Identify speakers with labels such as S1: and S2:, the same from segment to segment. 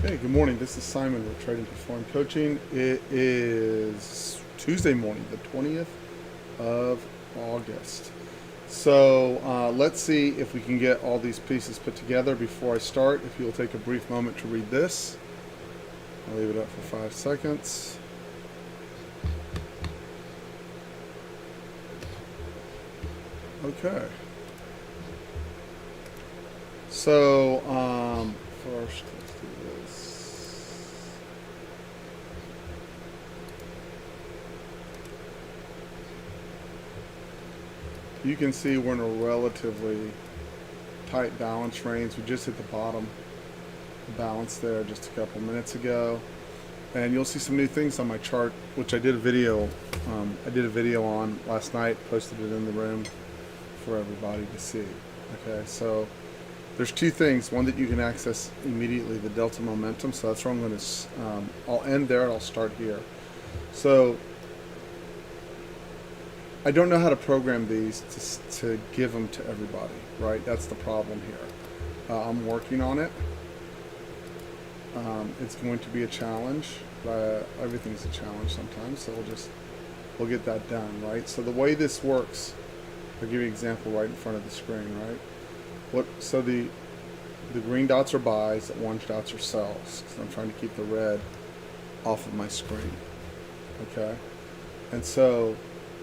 S1: Hey, good morning. This is Simon with Trading Perform Coaching. It is Tuesday morning, the 20th of August. So let's see if we can get all these pieces put together before I start. If you'll take a brief moment to read this, I'll leave it up for 5 seconds. Okay. So first, let's do this. You can see we're in a relatively tight balance range. We just hit the bottom balance there just a couple minutes ago, and you'll see some new things on my chart, which I did a video. I did a video on last night, posted it in the room for everybody to see. Okay, so there's two things. One that you can access immediately, the delta momentum. So that's where I'm going to. I'll end there and I'll start here. So I don't know how to program these to give them to everybody, right? That's the problem here. I'm working on it. It's going to be a challenge. Everything's a challenge sometimes, so we'll get that done, right? So the way this works, I'll give you an example right in front of the screen, right? So the green dots are buys, the orange dots are sells, because I'm trying to keep the red off of my screen, okay? And so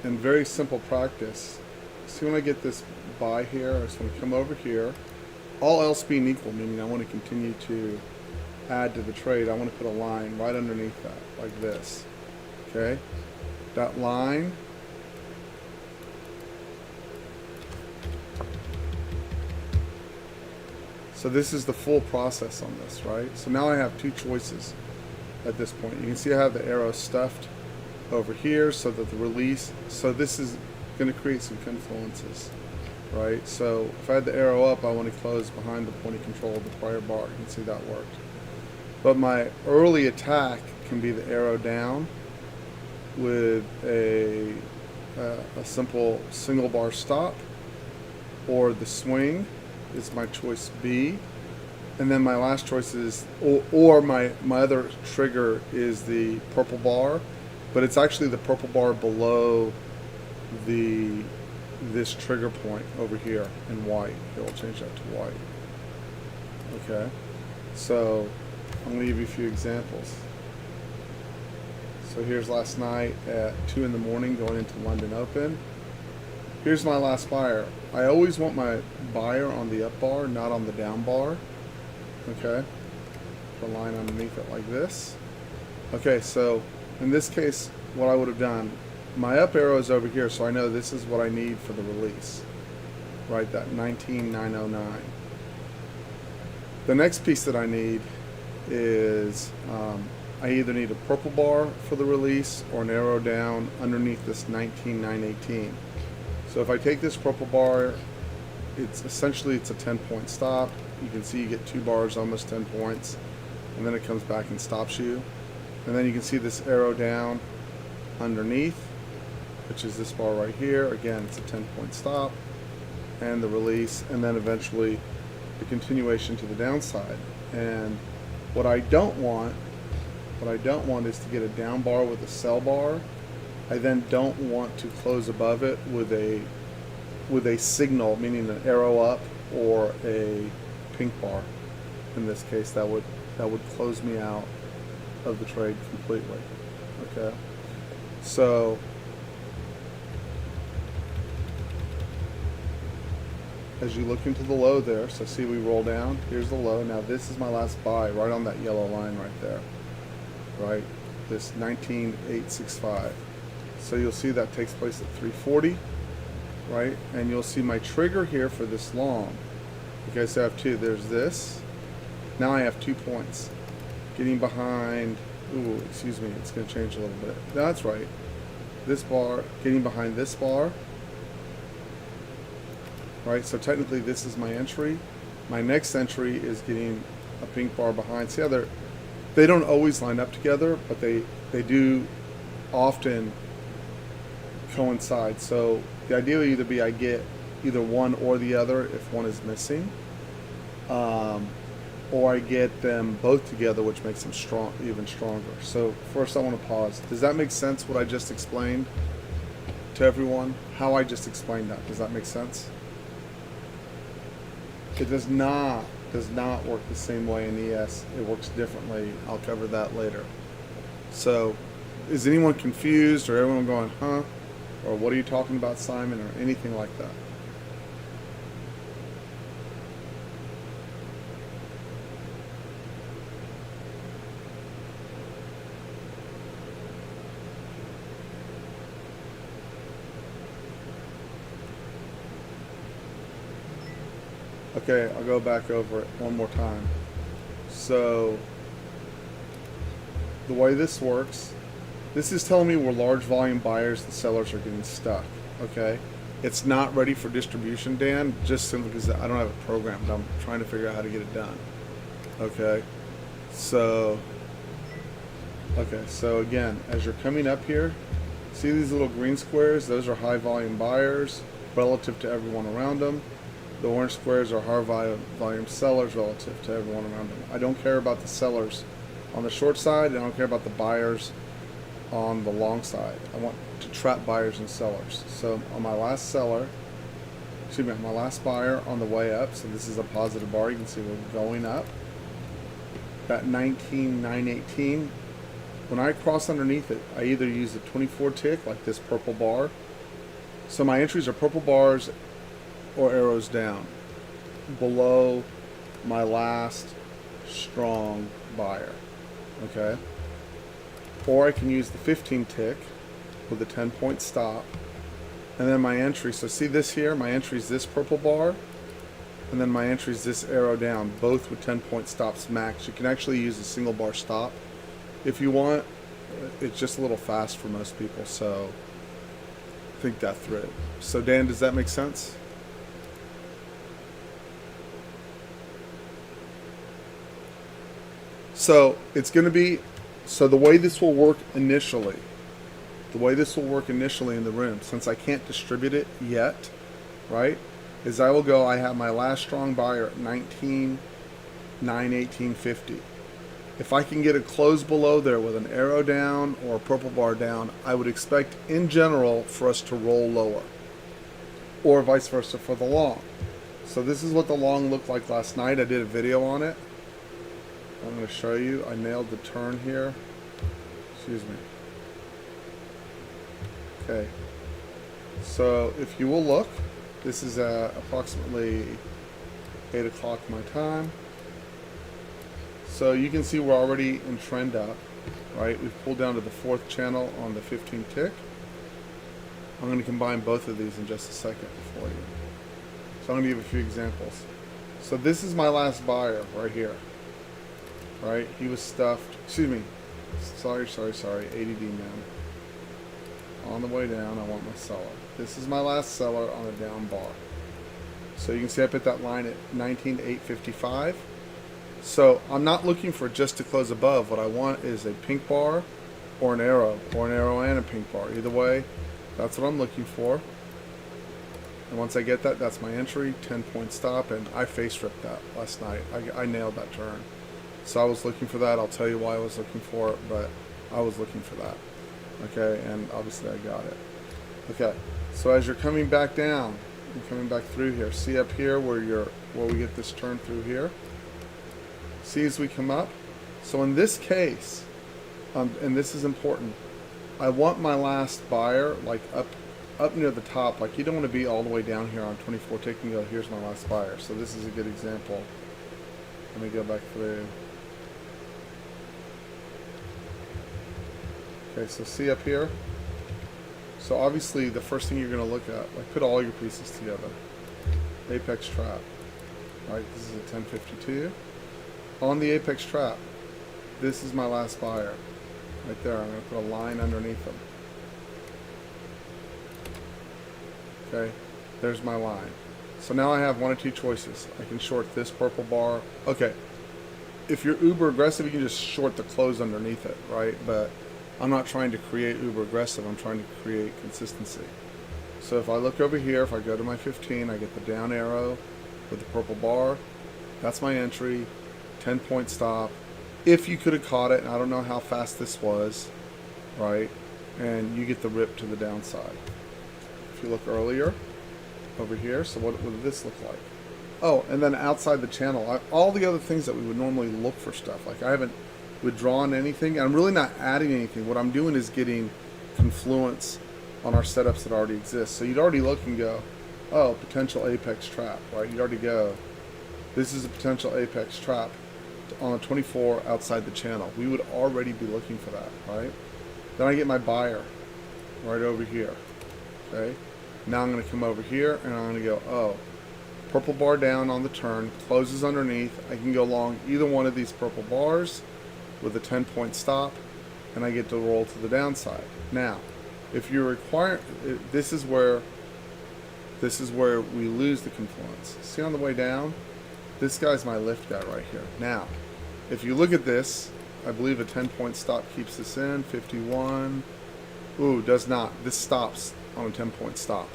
S1: in very simple practice, see when I get this buy here, I just want to come over here, all else being equal, meaning I want to continue to add to the trade, I want to put a line right underneath that, like this, okay? That line so this is the full process on this, right? So now I have two choices at this point. You can see I have the arrow stuffed over here so that the release, so this is going to create some confluences, right? So if I had the arrow up, I want to close behind the point of control of the prior bar. You can see that worked. But my early attack can be the arrow down with a simple single bar stop, or the swing is my choice B, and then my last choice is, or my other trigger is the purple bar, but it's actually the purple bar below this trigger point over here in white. It'll change that to white. Okay, so I'm going to give you a few examples. So here's last night at 2 in the morning going into London Open. Here's my last buyer. I always want my buyer on the up bar, not on the down bar. Okay, put a line underneath it like this. Okay, so in this case, what I would have done, my up arrow is over here, so I know this is what I need for the release, right? That 19,909. The next piece that I need is I either need a purple bar for the release or an arrow down underneath this 19,918. So if I take this purple bar, it's a 10-point stop. You can see you get 2 bars, almost 10 points, and then it comes back and stops you. And then you can see this arrow down underneath, which is this bar right here. Again, it's a 10-point stop, and the release, and then eventually the continuation to the downside. And what I don't want is to get a down bar with a sell bar. I then don't want to close above it with a signal, meaning an arrow up or a pink bar. In this case, that would close me out of the trade completely. Okay, so as you look into the low there, so see we roll down, here's the low. Now this is my last buy right on that yellow line right there, right? This 19,865. So you'll see that takes place at 340, right? And you'll see my trigger here for this long. Okay, so I have two. There's this. Now I have 2 points. Getting behind, ooh, excuse me, it's going to change a little bit. That's right. This bar, getting behind this bar, right? So technically this is my entry. My next entry is getting a pink bar behind. See how they don't always line up together, but they do often coincide. So the idea would either be I get either one or the other if one is missing. or I get them both together, which makes them strong, even stronger. So first I want to pause. Does that make sense, what I just explained to everyone? How I just explained that, does that make sense? It does not work the same way in ES. It works differently. I'll cover that later. So is anyone confused, or everyone going, huh? Or what are you talking about, Simon, or anything like that? Okay, I'll go back over it one more time. So the way this works, this is telling me where large volume buyers and sellers are getting stuck. Okay, it's not ready for distribution, Dan, just simply because I don't have a program, but I'm trying to figure out how to get it done. Okay, so again, as you're coming up here, see these little green squares? Those are high volume buyers relative to everyone around them. The orange squares are high volume sellers relative to everyone around them. I don't care about the sellers on the short side, and I don't care about the buyers on the long side. I want to trap buyers and sellers. So on my last seller, excuse me, on my last buyer on the way up, so this is a positive bar, you can see we're going up. That 19,918, when I cross underneath it, I either use a 24 tick, like this purple bar. So my entries are purple bars or arrows down below my last strong buyer. Okay, or I can use the 15 tick with a 10-point stop, and then my entry. So see this here, my entry is this purple bar, and then my entry is this arrow down, both with 10-point stops max. You can actually use a single bar stop if you want. It's just a little fast for most people, so think that through. So Dan, does that make sense? So it's going to be, so the way this will work initially, in the room, since I can't distribute it yet, right, is I will go, I have my last strong buyer at 19,918.50. If I can get a close below there with an arrow down or a purple bar down, I would expect in general for us to roll lower, or vice versa for the long. So this is what the long looked like last night. I did a video on it. I'm going to show you. I nailed the turn here. Excuse me. Okay. So if you will look, this is at approximately 8 o'clock my time. So you can see we're already in trend up, right? We've pulled down to the 4th channel on the 15 tick. I'm going to combine both of these in just a second for you. So I'm going to give a few examples. So this is my last buyer right here. Right, he was stuffed. Excuse me. Sorry. ADD man. On the way down, I want my seller. This is my last seller on a down bar. So you can see I put that line at 19,855. So I'm not looking for just to close above. What I want is a pink bar or an arrow and a pink bar. Either way, that's what I'm looking for. And once I get that, that's my entry, 10-point stop, and I face ripped that last night. I nailed that turn. So I was looking for that. I'll tell you why I was looking for it, but I was looking for that. Okay, and obviously I got it. Okay, so as you're coming back down, you're coming back through here. See up here where we get this turn through here. See as we come up. So in this case, and this is important, I want my last buyer like up near the top. Like you don't want to be all the way down here on 24 tick and go, here's my last buyer. So this is a good example. Let me go back through. Okay, so see up here. So obviously the first thing you're going to look at, like put all your pieces together. Apex trap. Right, this is a 1052. On the apex trap, this is my last buyer. Right there, I'm going to put a line underneath them. Okay, there's my line. So now I have one or two choices. I can short this purple bar. Okay, if you're uber aggressive, you can just short the close underneath it, right? But I'm not trying to create uber aggressive. I'm trying to create consistency. So if I look over here, if I go to my 15, I get the down arrow with the purple bar. That's my entry. 10-point stop. If you could have caught it, and I don't know how fast this was, right? And you get the rip to the downside. If you look earlier, over here, so what did this look like? Oh, and then outside the channel, all the other things that we would normally look for stuff. Like I haven't withdrawn anything. I'm really not adding anything. What I'm doing is getting confluence on our setups that already exist. So you'd already look and go, oh, potential apex trap, right? You'd already go, this is a potential apex trap on a 24 outside the channel. We would already be looking for that, right? Then I get my buyer right over here, okay? Now I'm going to come over here and I'm going to go, oh, purple bar down on the turn, closes underneath. I can go long either one of these purple bars with a 10-point stop, and I get to roll to the downside. Now, if you require, this is where we lose the confluence. See on the way down, this guy's my lift guy right here. Now, if you look at this, I believe a 10-point stop keeps this in, 51. Ooh, does not. This stops on a 10-point stop.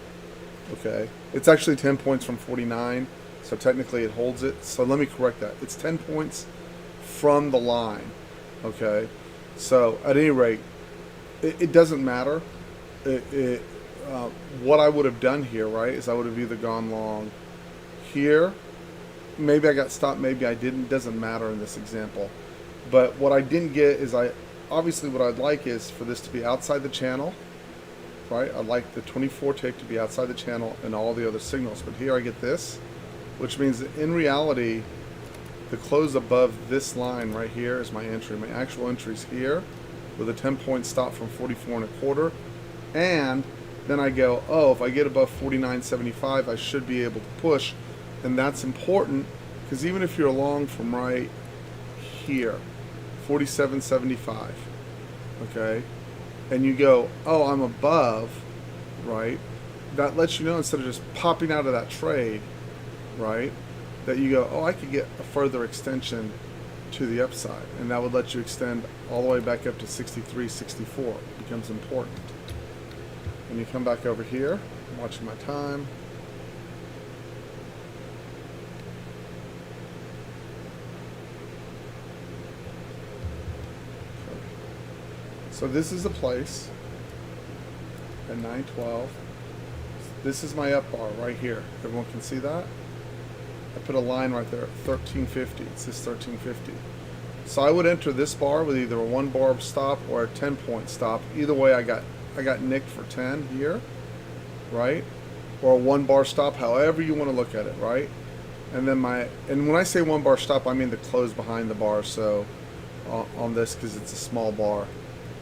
S1: Okay, it's actually 10 points from 49, so technically it holds it. So let me correct that. It's 10 points from the line. Okay, so at any rate, it doesn't matter. What I would have done here, right, is I would have either gone long here. Maybe I got stopped, maybe I didn't. Doesn't matter in this example. But what I didn't get is obviously what I'd like is for this to be outside the channel. Right, I'd like the 24 tick to be outside the channel and all the other signals, but here I get this, which means that in reality, the close above this line right here is my entry. My actual entry is here with a 10-point stop from 44.25, and then I go, oh, if I get above 49.75, I should be able to push, and that's important because even if you're long from right here, 47.75, okay. And you go, oh, I'm above, right? That lets you know instead of just popping out of that trade, right? That you go, oh, I could get a further extension to the upside. And that would let you extend all the way back up to 63, 64. It becomes important. And you come back over here, I'm watching my time. So this is a place at 9:12. This is my up bar right here. Everyone can see that? I put a line right there, 1350. It says 1350. So I would enter this bar with either a 1-bar stop or a 10-point stop. Either way, I got nicked for 10 here, right? Or a 1-bar stop, however you want to look at it, right? And then when I say 1-bar stop, I mean the close behind the bar. So on this, because it's a small bar.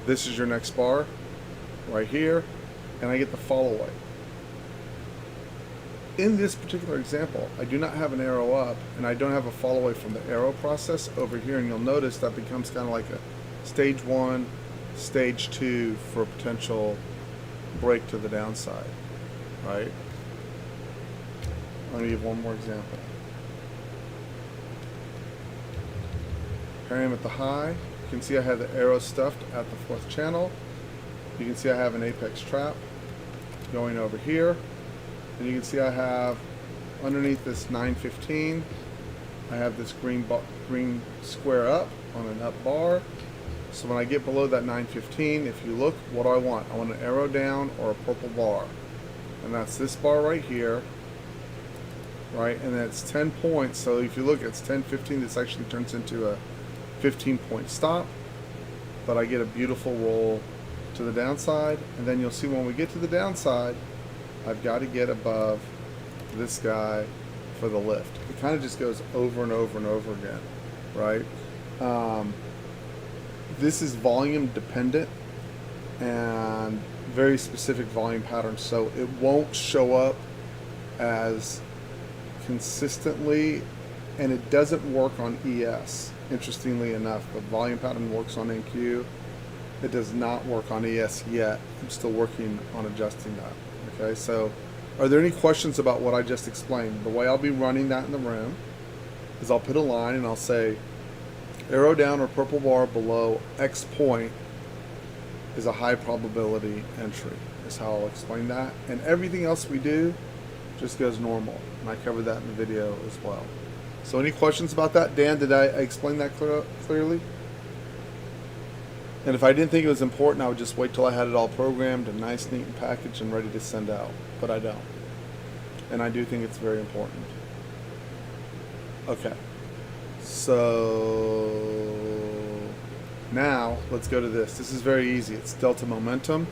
S1: This is your next bar right here, and I get the follow away. In this particular example, I do not have an arrow up, and I don't have a follow away from the arrow process over here, and you'll notice that becomes kind of like a stage 1, stage 2 for a potential break to the downside, right? Let me give one more example. Here I am at the high. You can see I have the arrow stuffed at the 4th channel. You can see I have an apex trap going over here. And you can see I have underneath this 915, I have this green square up on an up bar. So when I get below that 915, if you look, what do I want? I want an arrow down or a purple bar. And that's this bar right here. Right? And then it's 10 points. So if you look, it's 10-15. This actually turns into a 15-point stop, but I get a beautiful roll to the downside, and then you'll see when we get to the downside, I've got to get above this guy for the lift. It kind of just goes over and over and over again, right? This is volume dependent and very specific volume patterns, so it won't show up as consistently, and it doesn't work on ES. Interestingly enough, the volume pattern works on NQ. It does not work on ES yet. I'm still working on adjusting that. Okay, so are there any questions about what I just explained? The way I'll be running that in the room is I'll put a line and I'll say arrow down or purple bar below X point is a high probability entry, is how I'll explain that. And everything else we do just goes normal. And I covered that in the video as well. So any questions about that? Dan, did I explain that clearly? And if I didn't think it was important, I would just wait till I had it all programmed and nice, neat, and packaged and ready to send out. But I don't. And I do think it's very important. Okay. So now let's go to this. This is very easy. It's delta momentum.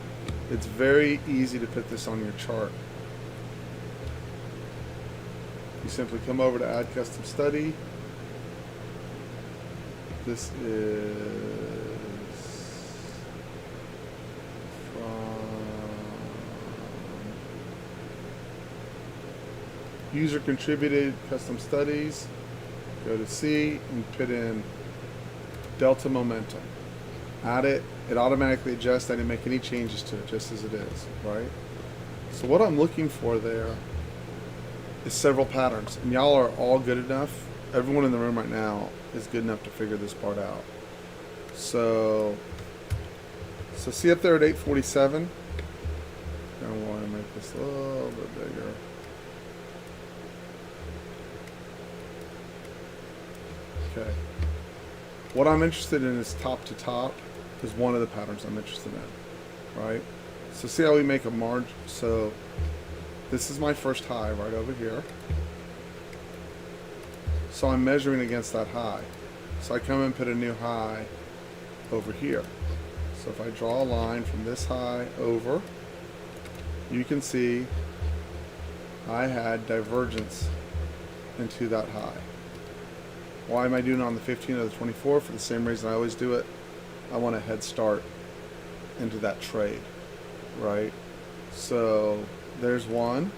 S1: It's very easy to put this on your chart. You simply come over to Add Custom Study. This is User Contributed Custom Studies. Go to C and put in delta momentum. Add it. It automatically adjusts. I didn't make any changes to it, just as it is, right? So what I'm looking for there is several patterns, and y'all are all good enough. Everyone in the room right now is good enough to figure this part out. So see up there at 847. I want to make this a little bit bigger. Okay. What I'm interested in is top to top is one of the patterns I'm interested in, right? So see how we make a margin. So this is my first high right over here. So I'm measuring against that high. So I come and put a new high over here. So if I draw a line from this high over, you can see I had divergence into that high. Why am I doing it on the 15th or the 24th? For the same reason I always do it. I want a head start into that trade, right? So there's one.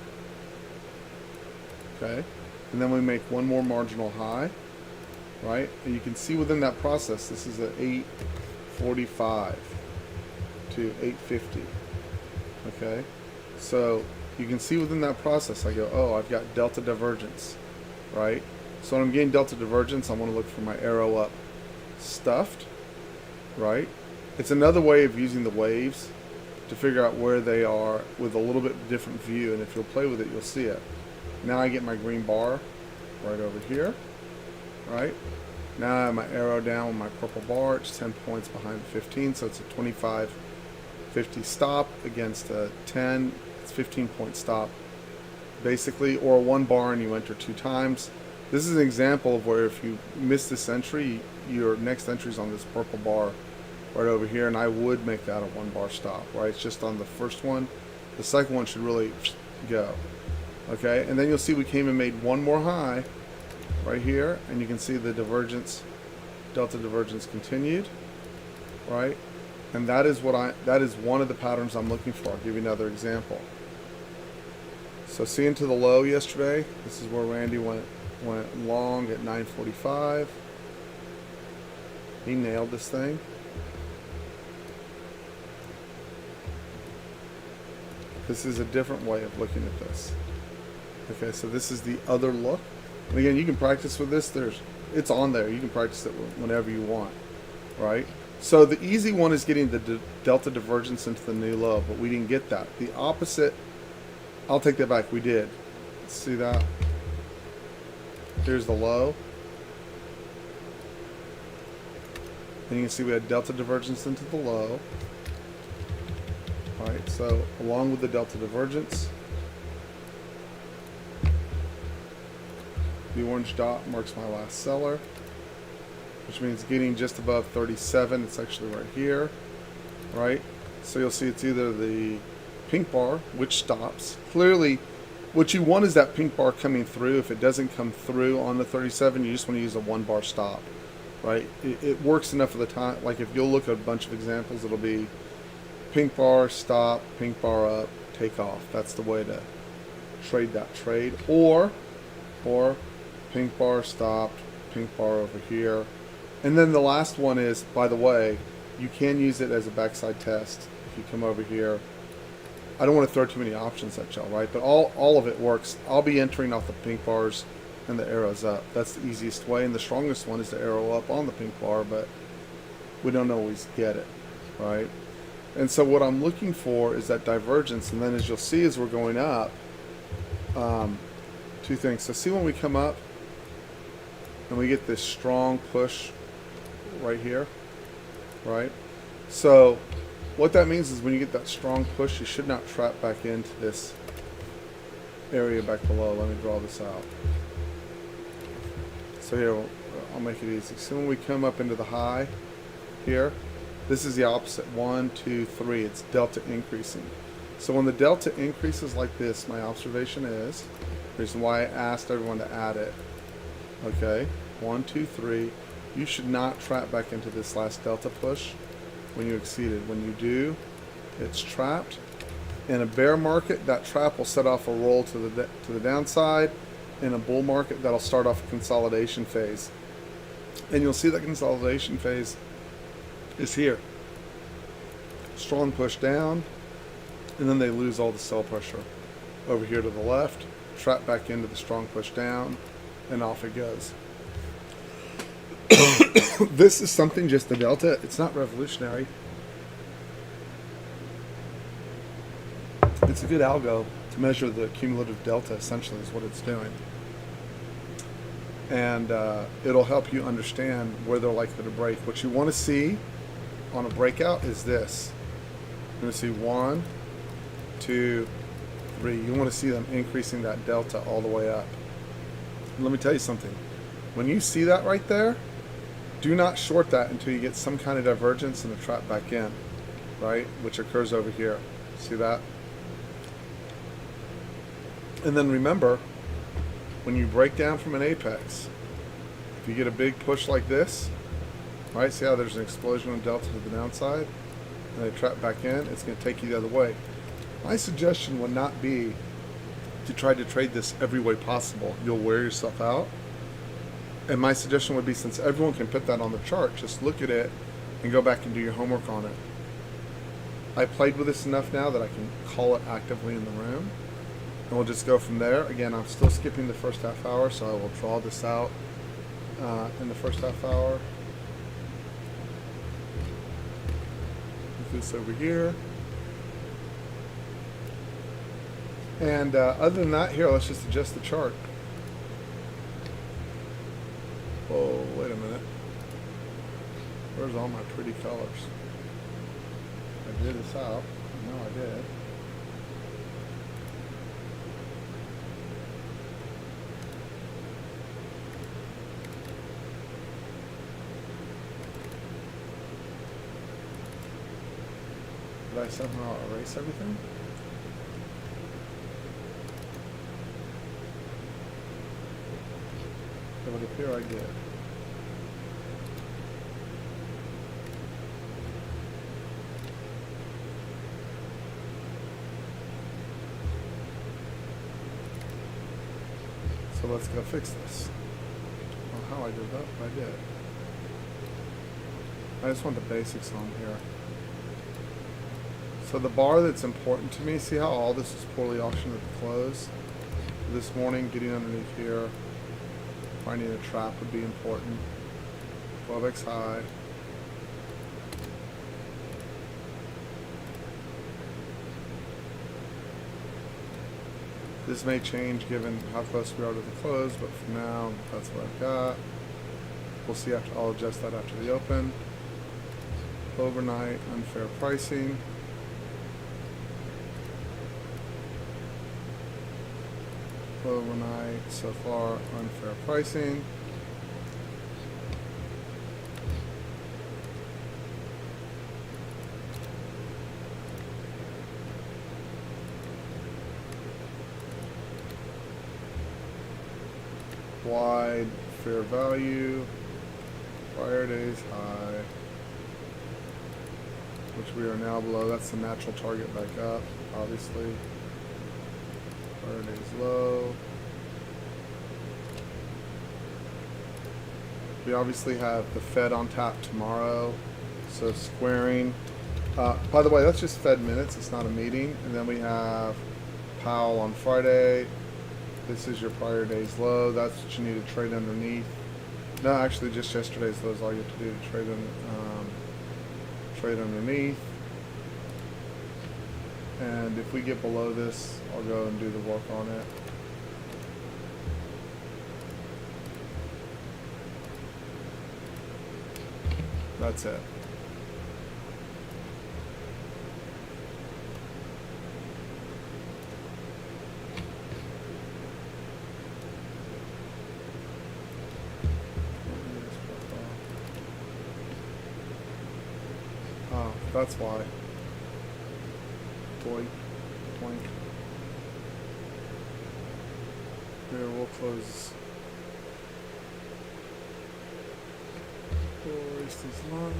S1: Okay. And then we make one more marginal high, right? And you can see within that process, this is at 845 to 850. Okay. So you can see within that process, I go, oh, I've got delta divergence, right? So when I'm getting delta divergence, I want to look for my arrow up stuffed, right? It's another way of using the waves to figure out where they are with a little bit different view, and if you'll play with it, you'll see it. Now I get my green bar right over here, right? Now I have my arrow down with my purple bar. It's 10 points behind the 15, so it's a 25.50 stop against a 10. It's 15-point stop, basically, or one bar and you enter 2 times. This is an example of where if you miss this entry, your next entry is on this purple bar right over here, and I would make that a 1 bar stop, right? It's just on the first one. The second one should really go. Okay, and then you'll see we came and made one more high right here, and you can see the divergence, delta divergence continued, right? And that is one of the patterns I'm looking for. I'll give you another example. So seeing to the low yesterday, this is where Randy went long at 9:45. He nailed this thing. This is a different way of looking at this. Okay, so this is the other look. And again, you can practice with this. It's on there. You can practice it whenever you want, right? So the easy one is getting the delta divergence into the new low, but we didn't get that. The opposite, I'll take that back. We did. See that? Here's the low. And you can see we had delta divergence into the low. Alright, so along with the delta divergence, the orange dot marks my last seller, which means getting just above 37. It's actually right here, right? So you'll see it's either the pink bar, which stops. Clearly, what you want is that pink bar coming through. If it doesn't come through on the 37, you just want to use a 1 bar stop, right? It works enough of the time. Like if you'll look at a bunch of examples, it'll be pink bar, stop, pink bar up, take off. That's the way to trade that trade. Or pink bar stopped, pink bar over here. And then the last one is, by the way, you can use it as a backside test. If you come over here, I don't want to throw too many options at y'all, right? But all of it works. I'll be entering off the pink bars and the arrows up. That's the easiest way. And the strongest one is the arrow up on the pink bar, but we don't always get it, right? And so what I'm looking for is that divergence. And then as you'll see as we're going up, 2 things. So see when we come up, and we get this strong push right here, right? So what that means is when you get that strong push, you should not trap back into this area back below. Let me draw this out. So here, I'll make it easy. So when we come up into the high here, this is the opposite. 1, 2, 3. It's delta increasing. So when the delta increases like this, my observation is, the reason why I asked everyone to add it. Okay, 1, 2, 3. You should not trap back into this last delta push when you exceed it. When you do, it's trapped. In a bear market, that trap will set off a roll to the downside. In a bull market, that'll start off a consolidation phase. And you'll see that consolidation phase is here. Strong push down, and then they lose all the sell pressure. Over here to the left, trap back into the strong push down, and off it goes. This is something, just the delta, it's not revolutionary. It's a good algo to measure the cumulative delta, essentially, is what it's doing. And it'll help you understand where they're likely to break. What you want to see on a breakout is this. You're going to see 1, 2, 3. You want to see them increasing that delta all the way up. And let me tell you something. When you see that right there, do not short that until you get some kind of divergence and a trap back in, right? Which occurs over here. See that? And then remember, when you break down from an apex, if you get a big push like this, right? See how there's an explosion of delta to the downside, and they trap back in, it's going to take you the other way. My suggestion would not be to try to trade this every way possible. You'll wear yourself out. And my suggestion would be, since everyone can put that on the chart, just look at it and go back and do your homework on it. I played with this enough now that I can call it actively in the room. And we'll just go from there. Again, I'm still skipping the first half hour, so I will draw this out in the first half hour. Put this over here. And other than that, here, let's just adjust the chart. Oh, wait a minute. Where's all my pretty colors? I did this out. No, I did. Did I somehow erase everything? It would appear I did. So let's go fix this. Well, how I did that, I did. I just want the basics on here. So the bar that's important to me, see how all this is poorly auctioned at the close? This morning, getting underneath here, finding a trap would be important. 12x high. This may change given how close we are to the close, but for now, that's what I've got. We'll see after, I'll adjust that after the open. Overnight, unfair pricing. Overnight, so far, unfair pricing. Wide, fair value, prior day's high, which we are now below. That's the natural target back up, obviously. Prior day's low. We obviously have the Fed on tap tomorrow, so squaring. By the way, that's just Fed minutes, it's not a meeting. And then we have Powell on Friday. This is your prior day's low. That's what you need to trade underneath. No, actually, just yesterday's low is all you have to do to trade underneath. And if we get below this, I'll go and do the work on it. That's it. Oh, that's why. Boink, boink. Here, we'll close. We'll erase these lines.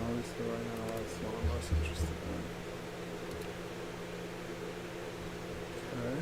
S1: Obviously, right now, that's what I'm most interested in. Okay.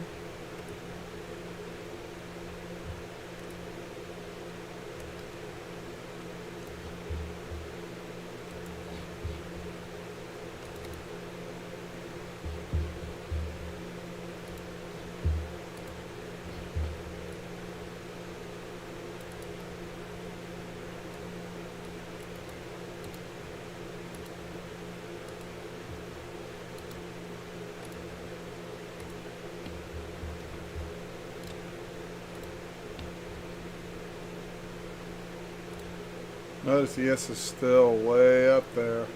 S1: Notice the ES is still way up there.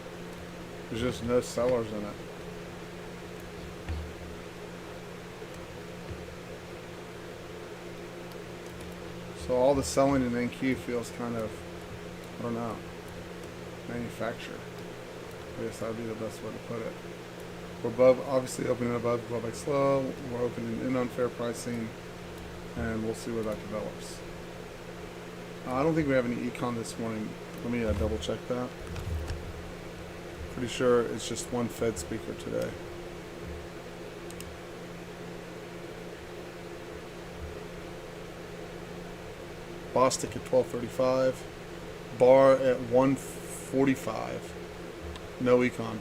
S1: There's just no sellers in it. So all the selling in NQ feels kind of, I don't know, manufactured. I guess that would be the best way to put it. We're above, obviously opening above Globex slow. We're opening in unfair pricing, and we'll see where that develops. I don't think we have any econ this morning. Let me double check that. Pretty sure it's just one Fed speaker today. Bostic at 12:35. Bar at 1:45. No econ.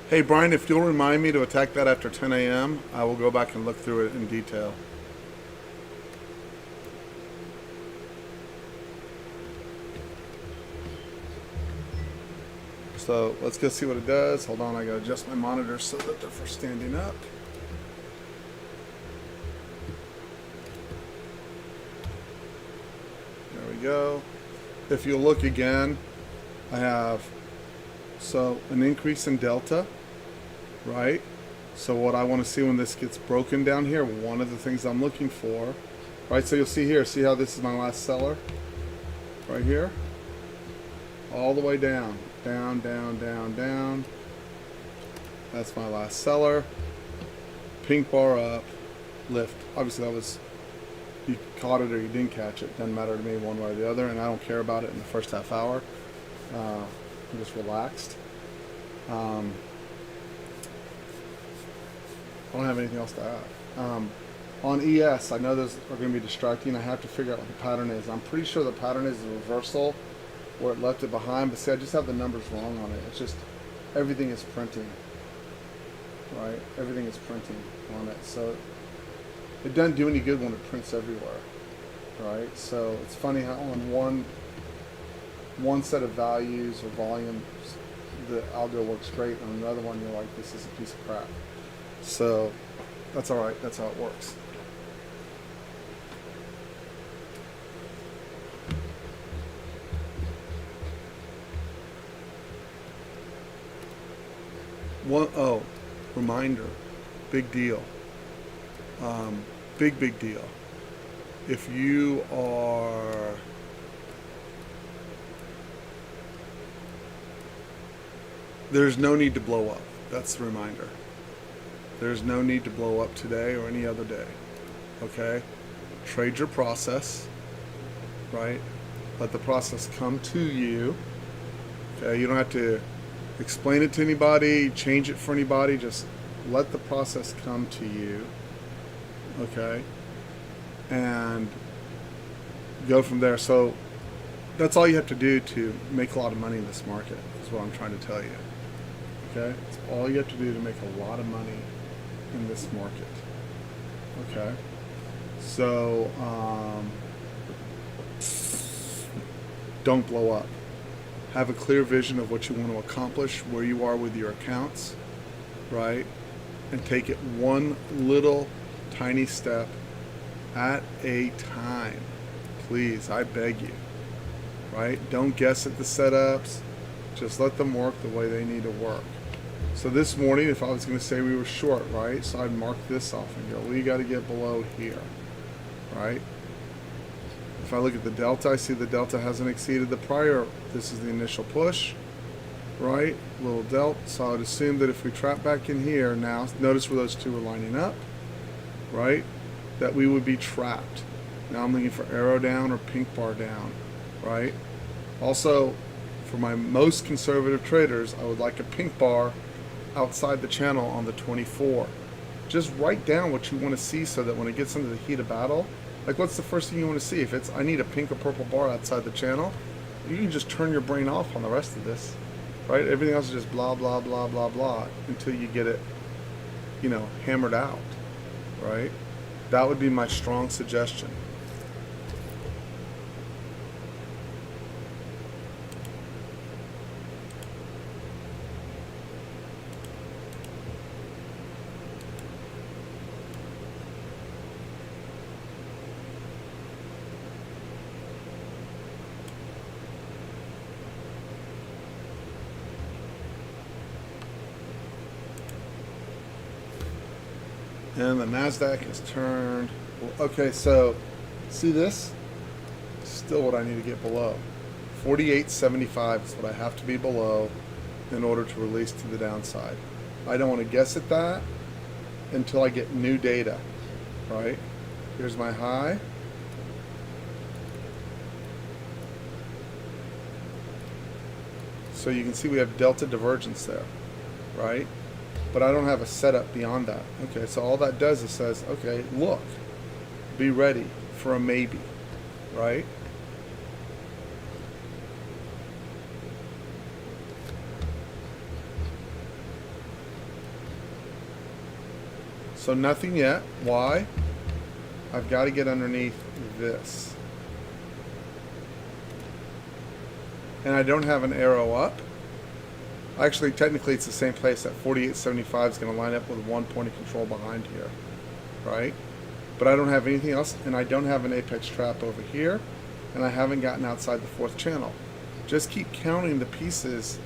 S1: Hey Brian, if you'll remind me to attack that after 10 a.m., I will go back and look through it in detail. So let's go see what it does. Hold on, I gotta adjust my monitor so that they're for standing up. There we go. If you look again, I have an increase in delta, right? So what I want to see when this gets broken down here, one of the things I'm looking for, right? So you'll see here, see how this is my last seller, right here, all the way down, down, down, down, down. That's my last seller. Pink bar up, lift. Obviously that was, you caught it or you didn't catch it. Doesn't matter to me one way or the other, and I don't care about it in the first half hour. I'm just relaxed. I don't have anything else to add. On ES, I know those are going to be distracting. I have to figure out what the pattern is. I'm pretty sure the pattern is a reversal where it left it behind, but see, I just have the numbers wrong on it. It's just everything is printing, right? Everything is printing on it. So it doesn't do any good when it prints everywhere, right? So it's funny how on one set of values or volumes, the algo works great. On another one, you're like, this is a piece of crap. So that's all right. That's how it works. Reminder, big deal. Big deal. If you are there's no need to blow up. That's the reminder. There's no need to blow up today or any other day. Okay? Trade your process, right? Let the process come to you. Okay? You don't have to explain it to anybody, change it for anybody. Just let the process come to you. Okay? And go from there. So that's all you have to do to make a lot of money in this market, is what I'm trying to tell you. Okay? It's all you have to do to make a lot of money in this market. Okay? So, don't blow up. Have a clear vision of what you want to accomplish, where you are with your accounts, right? And take it one little tiny step at a time. Please, I beg you, right? Don't guess at the setups. Just let them work the way they need to work. So this morning, if I was going to say we were short, right? So I'd mark this off and go, well, you got to get below here, right? If I look at the delta, I see the delta hasn't exceeded the prior. This is the initial push, right? Little delta. So I would assume that if we trap back in here now, notice where those two are lining up, right? That we would be trapped. Now I'm looking for arrow down or pink bar down, right? Also, for my most conservative traders, I would like a pink bar outside the channel on the 24. Just write down what you want to see so that when it gets into the heat of battle, like what's the first thing you want to see? If it's, I need a pink or purple bar outside the channel, you can just turn your brain off on the rest of this, right? Everything else is just blah, blah, blah, blah, blah, until you get it, you know, hammered out, right? That would be my strong suggestion. And the NASDAQ is turned. Okay, so see this? Still what I need to get below. 48.75 is what I have to be below in order to release to the downside. I don't want to guess at that until I get new data, right? Here's my high. So you can see we have delta divergence there, right? But I don't have a setup beyond that. Okay, so all that does is says, okay, look, be ready for a maybe, right? So nothing yet. Why? I've got to get underneath this. And I don't have an arrow up. Actually, technically, it's the same place. That 48.75 is going to line up with one point of control behind here, right? But I don't have anything else, and I don't have an apex trap over here, and I haven't gotten outside the fourth channel. Just keep counting the pieces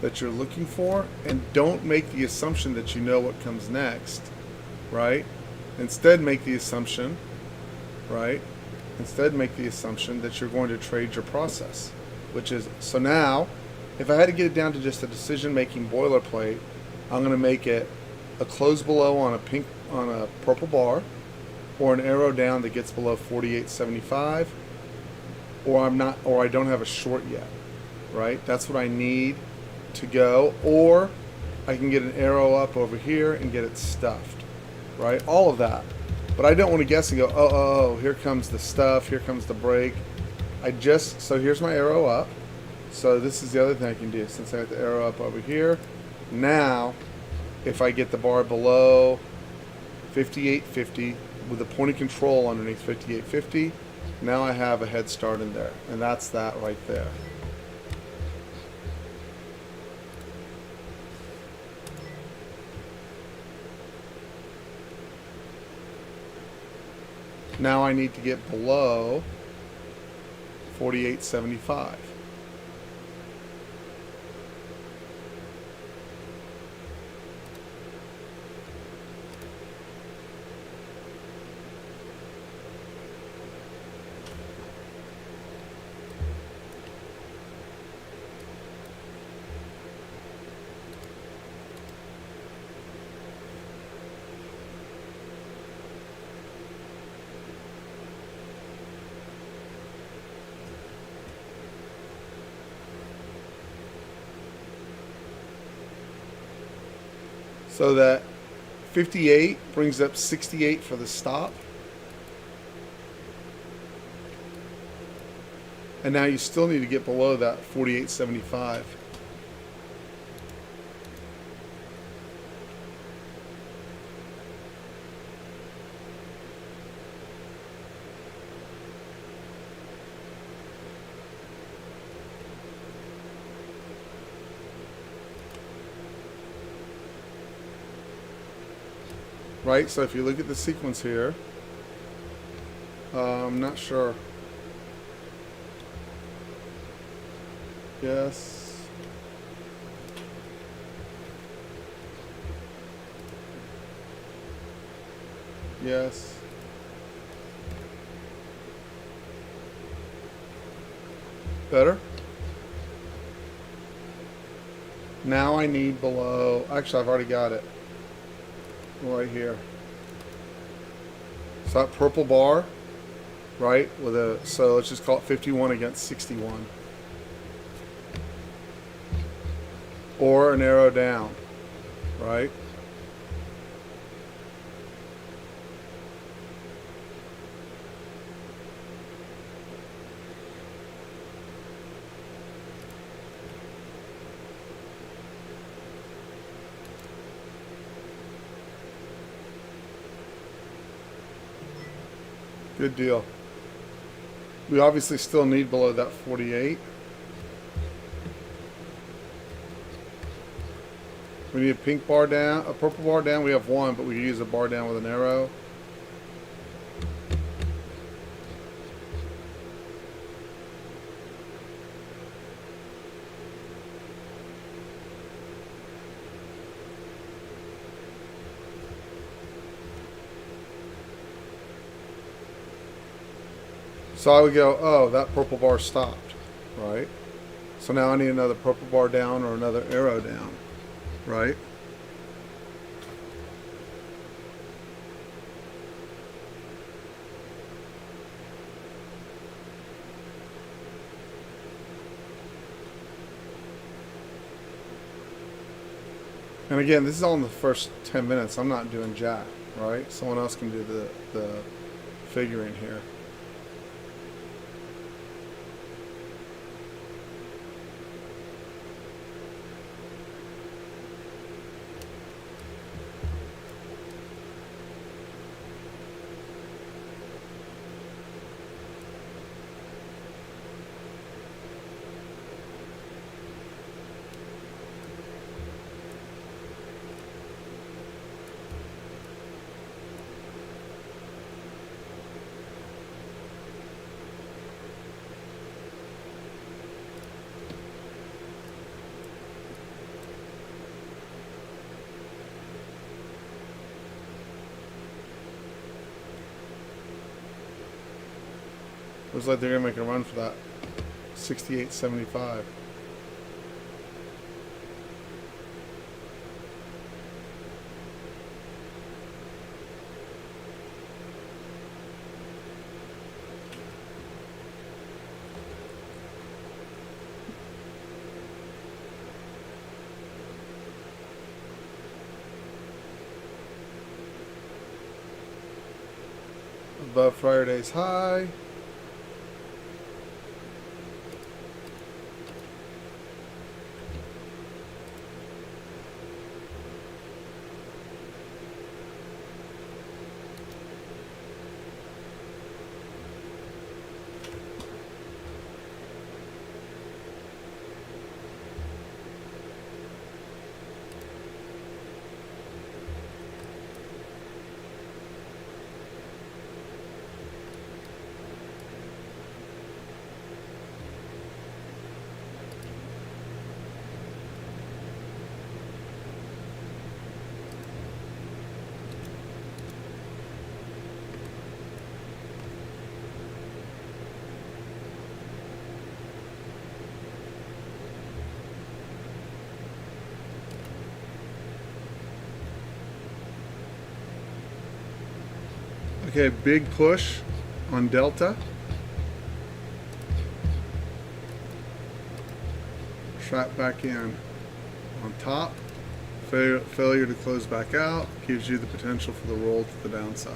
S1: that you're looking for, and don't make the assumption that you know what comes next, right? Instead, make the assumption, right? Instead, make the assumption that you're going to trade your process, which is, so now, if I had to get it down to just a decision-making boilerplate, I'm going to make it a close below on a purple bar, or an arrow down that gets below 48.75, or I don't have a short yet, right? That's what I need to go, or I can get an arrow up over here and get it stuffed, right? All of that, but I don't want to guess and go, oh, here comes the stuff, here comes the break. So here's my arrow up. So this is the other thing I can do, since I have the arrow up over here. Now, if I get the bar below 58.50 with a point of control underneath 58.50, now I have a head start in there. And that's that right there. Now I need to get below 48.75. So that 58 brings up 68 for the stop. And now you still need to get below that 48.75. Right, so if you look at the sequence here, I'm not sure. Yes. Yes. Better? Now I need below, actually I've already got it. Right here. So that purple bar, right, with a, so let's just call it 51 against 61. Or an arrow down, right? Good deal. We obviously still need below that 48. We need a pink bar down, a purple bar down. We have one, but we can use a bar down with an arrow. So I would go, oh, that purple bar stopped, right? So now I need another purple bar down or another arrow down, right? And again, this is all in the first 10 minutes. I'm not doing jack, right? Someone else can do the figuring here. Looks like they're gonna make a run for that 68.75. Above Friday's high. Okay, big push on Delta. Trap back in on top. Failure to close back out gives you the potential for the roll to the downside.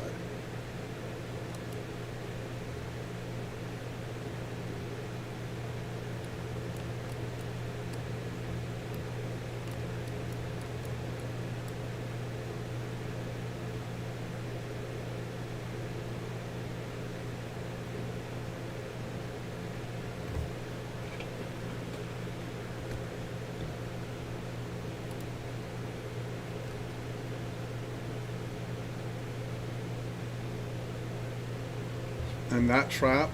S1: And that trap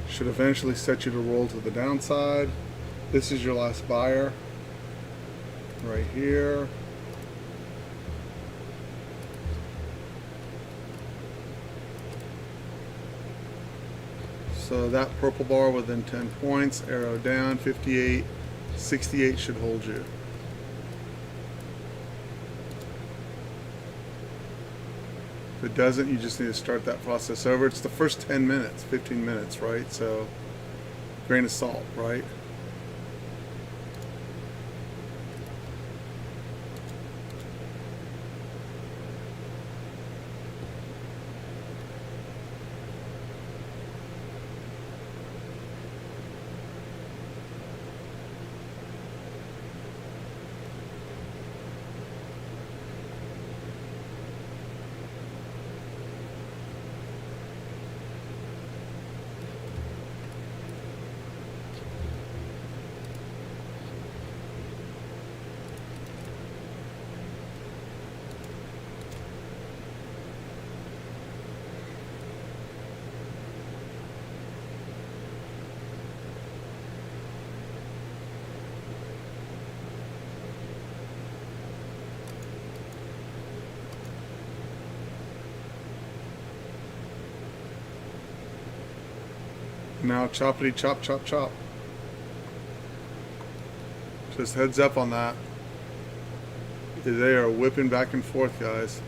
S1: should eventually set you to roll to the downside. This is your last buyer right here. So that purple bar within 10 points, arrow down, 58, 68 should hold you. If it doesn't, you just need to start that process over. It's the first 10 minutes, 15 minutes, right? So, grain of salt, right? Now choppity chop chop chop. Just heads up on that. They are whipping back and forth, guys.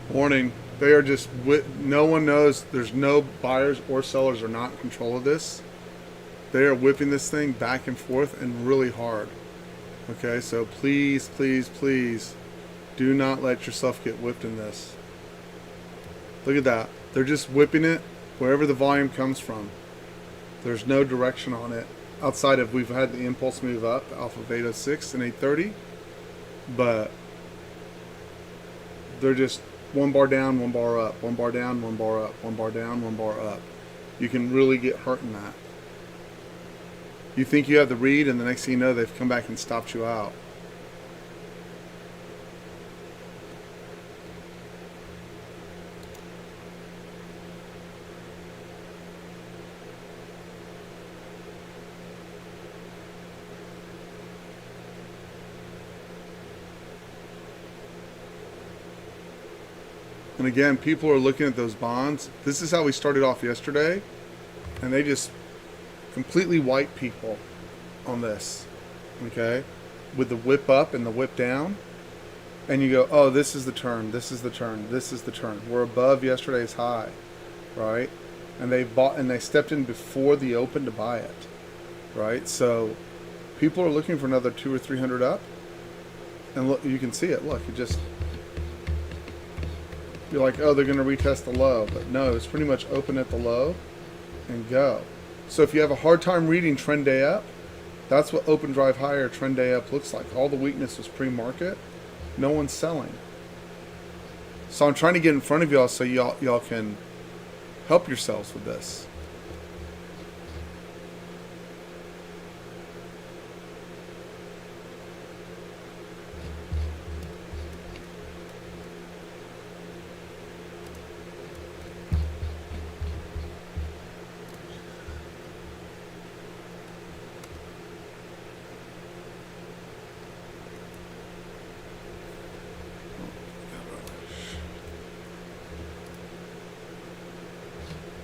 S1: Warning, they are just, no one knows, there's no buyers or sellers are not in control of this. They are whipping this thing back and forth and really hard. Okay, so please, please, please do not let yourself get whipped in this. Look at that. They're just whipping it wherever the volume comes from. There's no direction on it outside of we've had the impulse move up, alpha beta 6 and 830, but they're just one bar down, one bar up, one bar down, one bar up, one bar down, one bar up. You can really get hurt in that. You think you have the read, and the next thing you know, they've come back and stopped you out. And again, people are looking at those bonds. This is how we started off yesterday, and they just completely white people. on this, okay, with the whip up and the whip down, and you go, oh, this is the turn, this is the turn, this is the turn. We're above yesterday's high, right? And they stepped in before the open to buy it, right? So people are looking for another 200 or 300 up, and look, you can see it. Look, you're like, oh, they're going to retest the low, but no, it's pretty much open at the low and go. So if you have a hard time reading trend day up, that's what open drive higher trend day up looks like. All the weakness was pre-market. No one's selling. So I'm trying to get in front of y'all so y'all can help yourselves with this.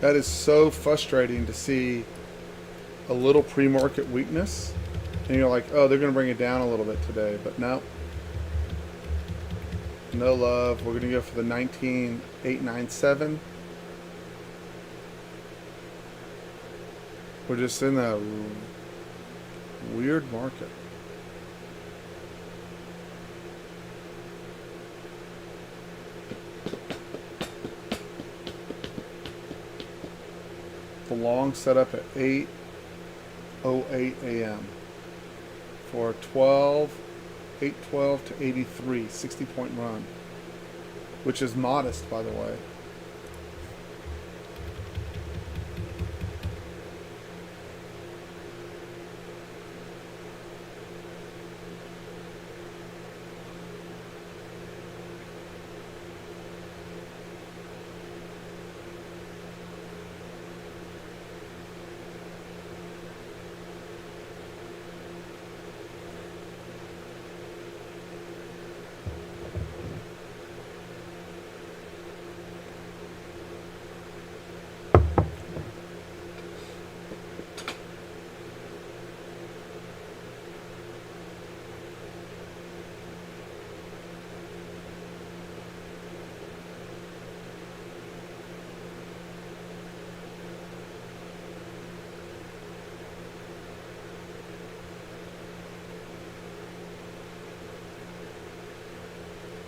S1: That is so frustrating to see a little pre-market weakness, and you're like, oh, they're going to bring it down a little bit today, but no. No love. We're going to go for the 19,897. We're just in a weird market. The long set up at 8:08 a.m. for 812 to 83, 60-point run, which is modest, by the way.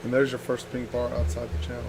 S1: And there's your first pink bar outside the channel.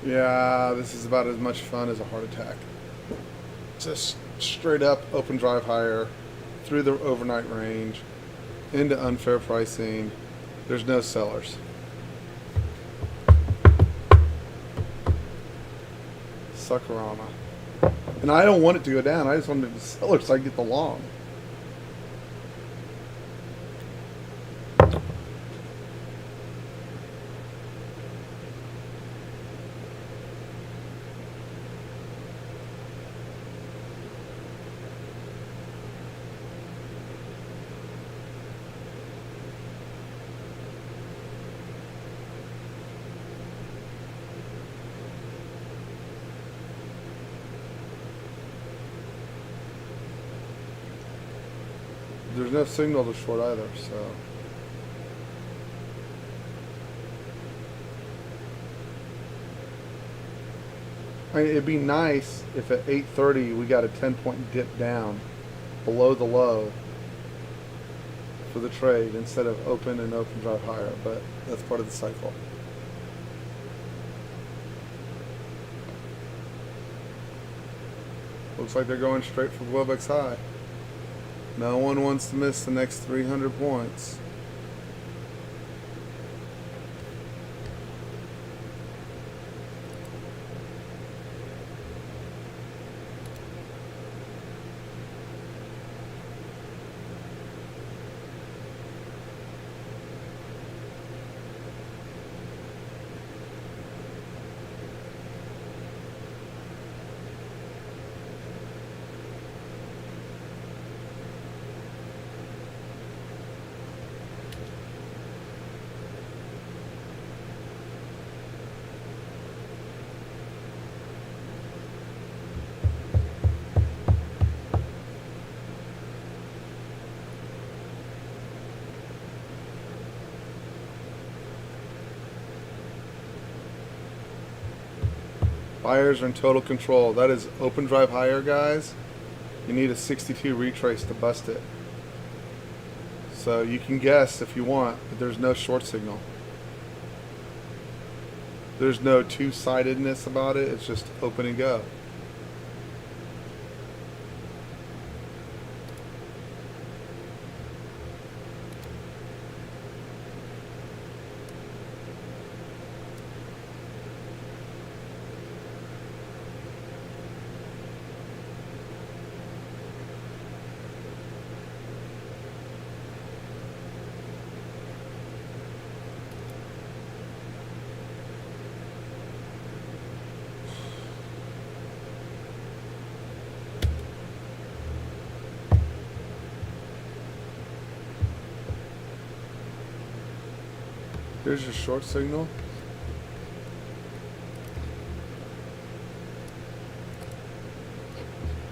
S1: Yeah, this is about as much fun as a heart attack. Just straight up open drive higher, through the overnight range, into unfair pricing. There's no sellers. suckerama. And I don't want it to go down. I just want it to sell it so I can get the long. There's no signal to short either, so. I mean, it'd be nice if at 8:30 we got a 10-point dip down below the low for the trade instead of open and open drive higher, but that's part of the cycle. Looks like they're going straight for Globex high. No one wants to miss the next 300 points. Buyers are in total control. That is open drive higher, guys. You need a 62 retrace to bust it. So you can guess if you want, but there's no short signal. There's no two-sidedness about it. It's just open and go. Here's your short signal.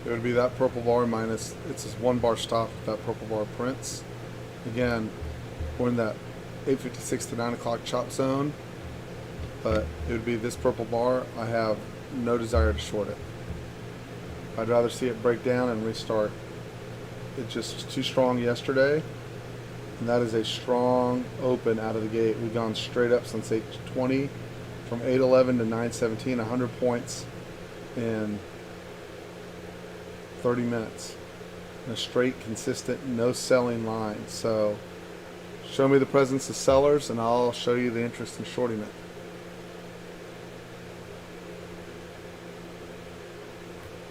S1: It would be that purple bar minus, it's this 1 bar stop if that purple bar prints. Again, we're in that 8:56 to 9 o'clock chop zone, but it would be this purple bar. I have no desire to short it. I'd rather see it break down and restart. It just was too strong yesterday. And that is a strong open out of the gate. We've gone straight up since 8:20, from 8:11 to 9:17, 100 points in 30 minutes. In a straight, consistent, no selling line. So show me the presence of sellers and I'll show you the interest in shorting it.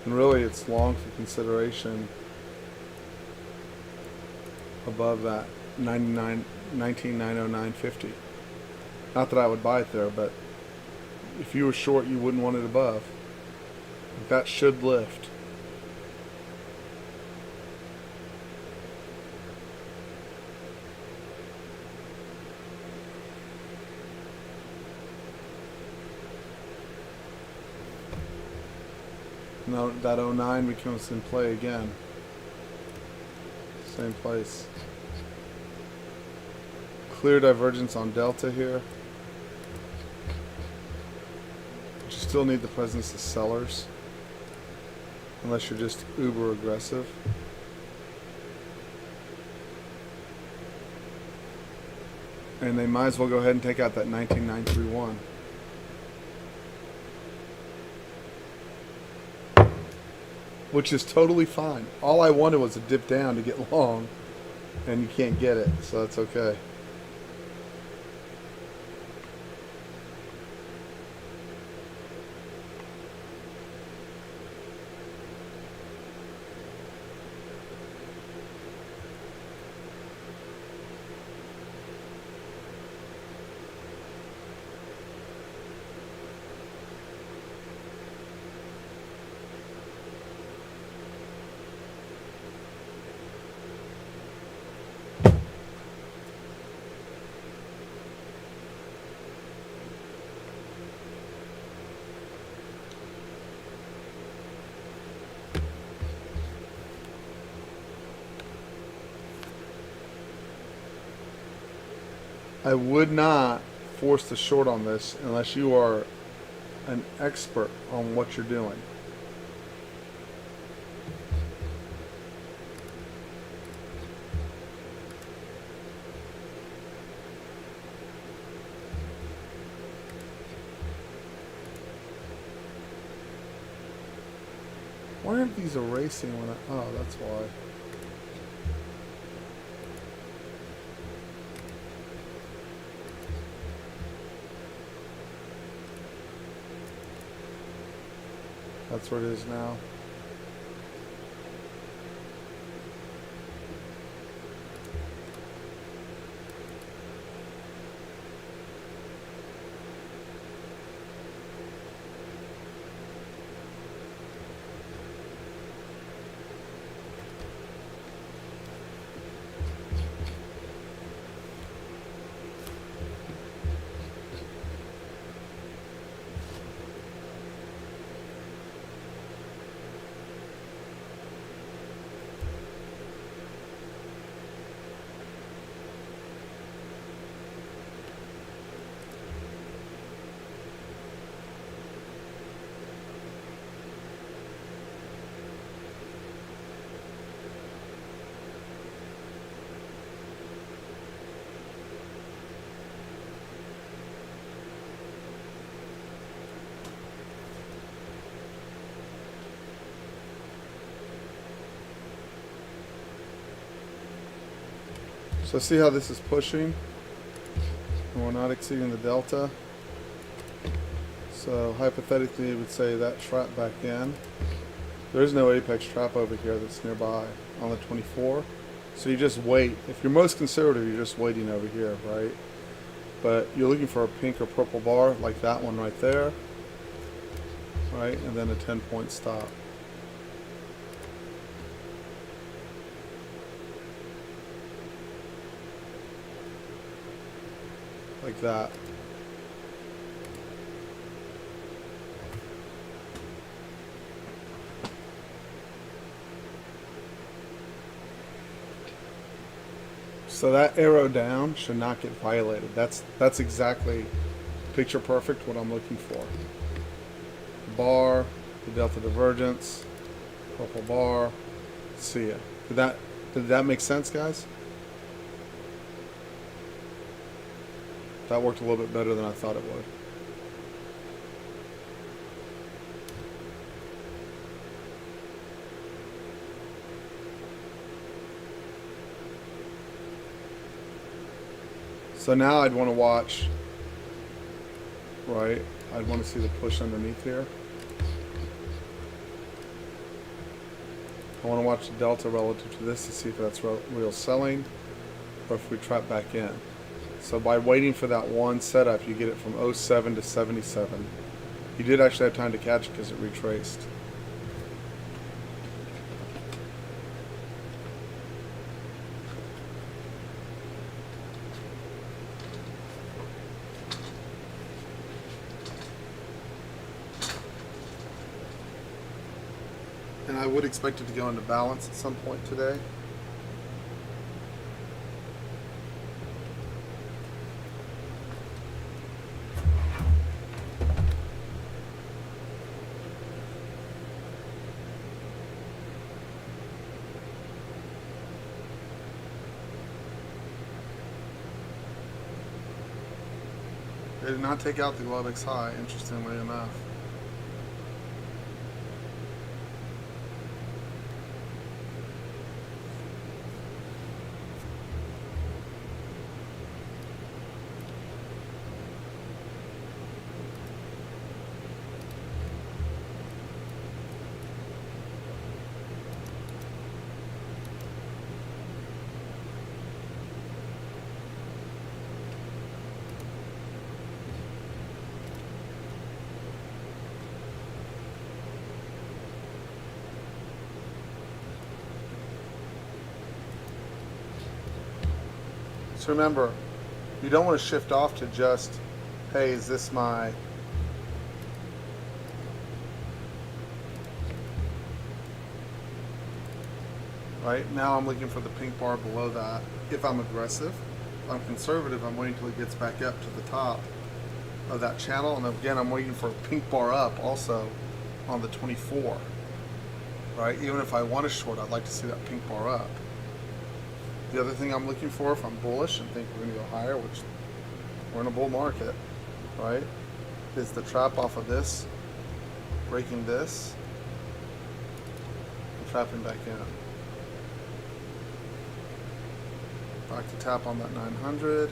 S1: And really it's long for consideration above that 19,909.50. Not that I would buy it there, but if you were short, you wouldn't want it above. That should lift. Now that 09 becomes in play again. Same place. Clear divergence on delta here. But you still need the presence of sellers, unless you're just uber aggressive. And they might as well go ahead and take out that 19,931. Which is totally fine. All I wanted was a dip down to get long, and you can't get it, so that's okay. I would not force the short on this unless you are an expert on what you're doing. Why aren't these erasing when I... Oh, that's why. That's where it is now. So see how this is pushing? And we're not exceeding the delta. So hypothetically, you would say that trap back in. There's no apex trap over here that's nearby on the 24. So you just wait. If you're most conservative, you're just waiting over here, right? But you're looking for a pink or purple bar like that one right there, right? And then a 10-point stop. Like that. So that arrow down should not get violated. That's exactly picture perfect what I'm looking for. Bar, the delta divergence, purple bar. See ya. Did that make sense, guys? That worked a little bit better than I thought it would. So now I'd want to watch, right? I'd want to see the push underneath here. I want to watch the delta relative to this to see if that's real selling or if we trap back in. So by waiting for that one setup, you get it from 07 to 77. You did actually have time to catch it because it retraced. And I would expect it to go into balance at some point today. They did not take out the Globex high, interestingly enough. So remember, you don't want to shift off to just, hey, is this my... Right, now I'm looking for the pink bar below that if I'm aggressive. I'm conservative, I'm waiting until it gets back up to the top of that channel, and again, I'm waiting for a pink bar up also on the 24, right? Even if I want to short, I'd like to see that pink bar up. The other thing I'm looking for, if I'm bullish and think we're going to go higher, which we're in a bull market, right, is the trap off of this, breaking this, and trapping back in. I like to tap on that 900.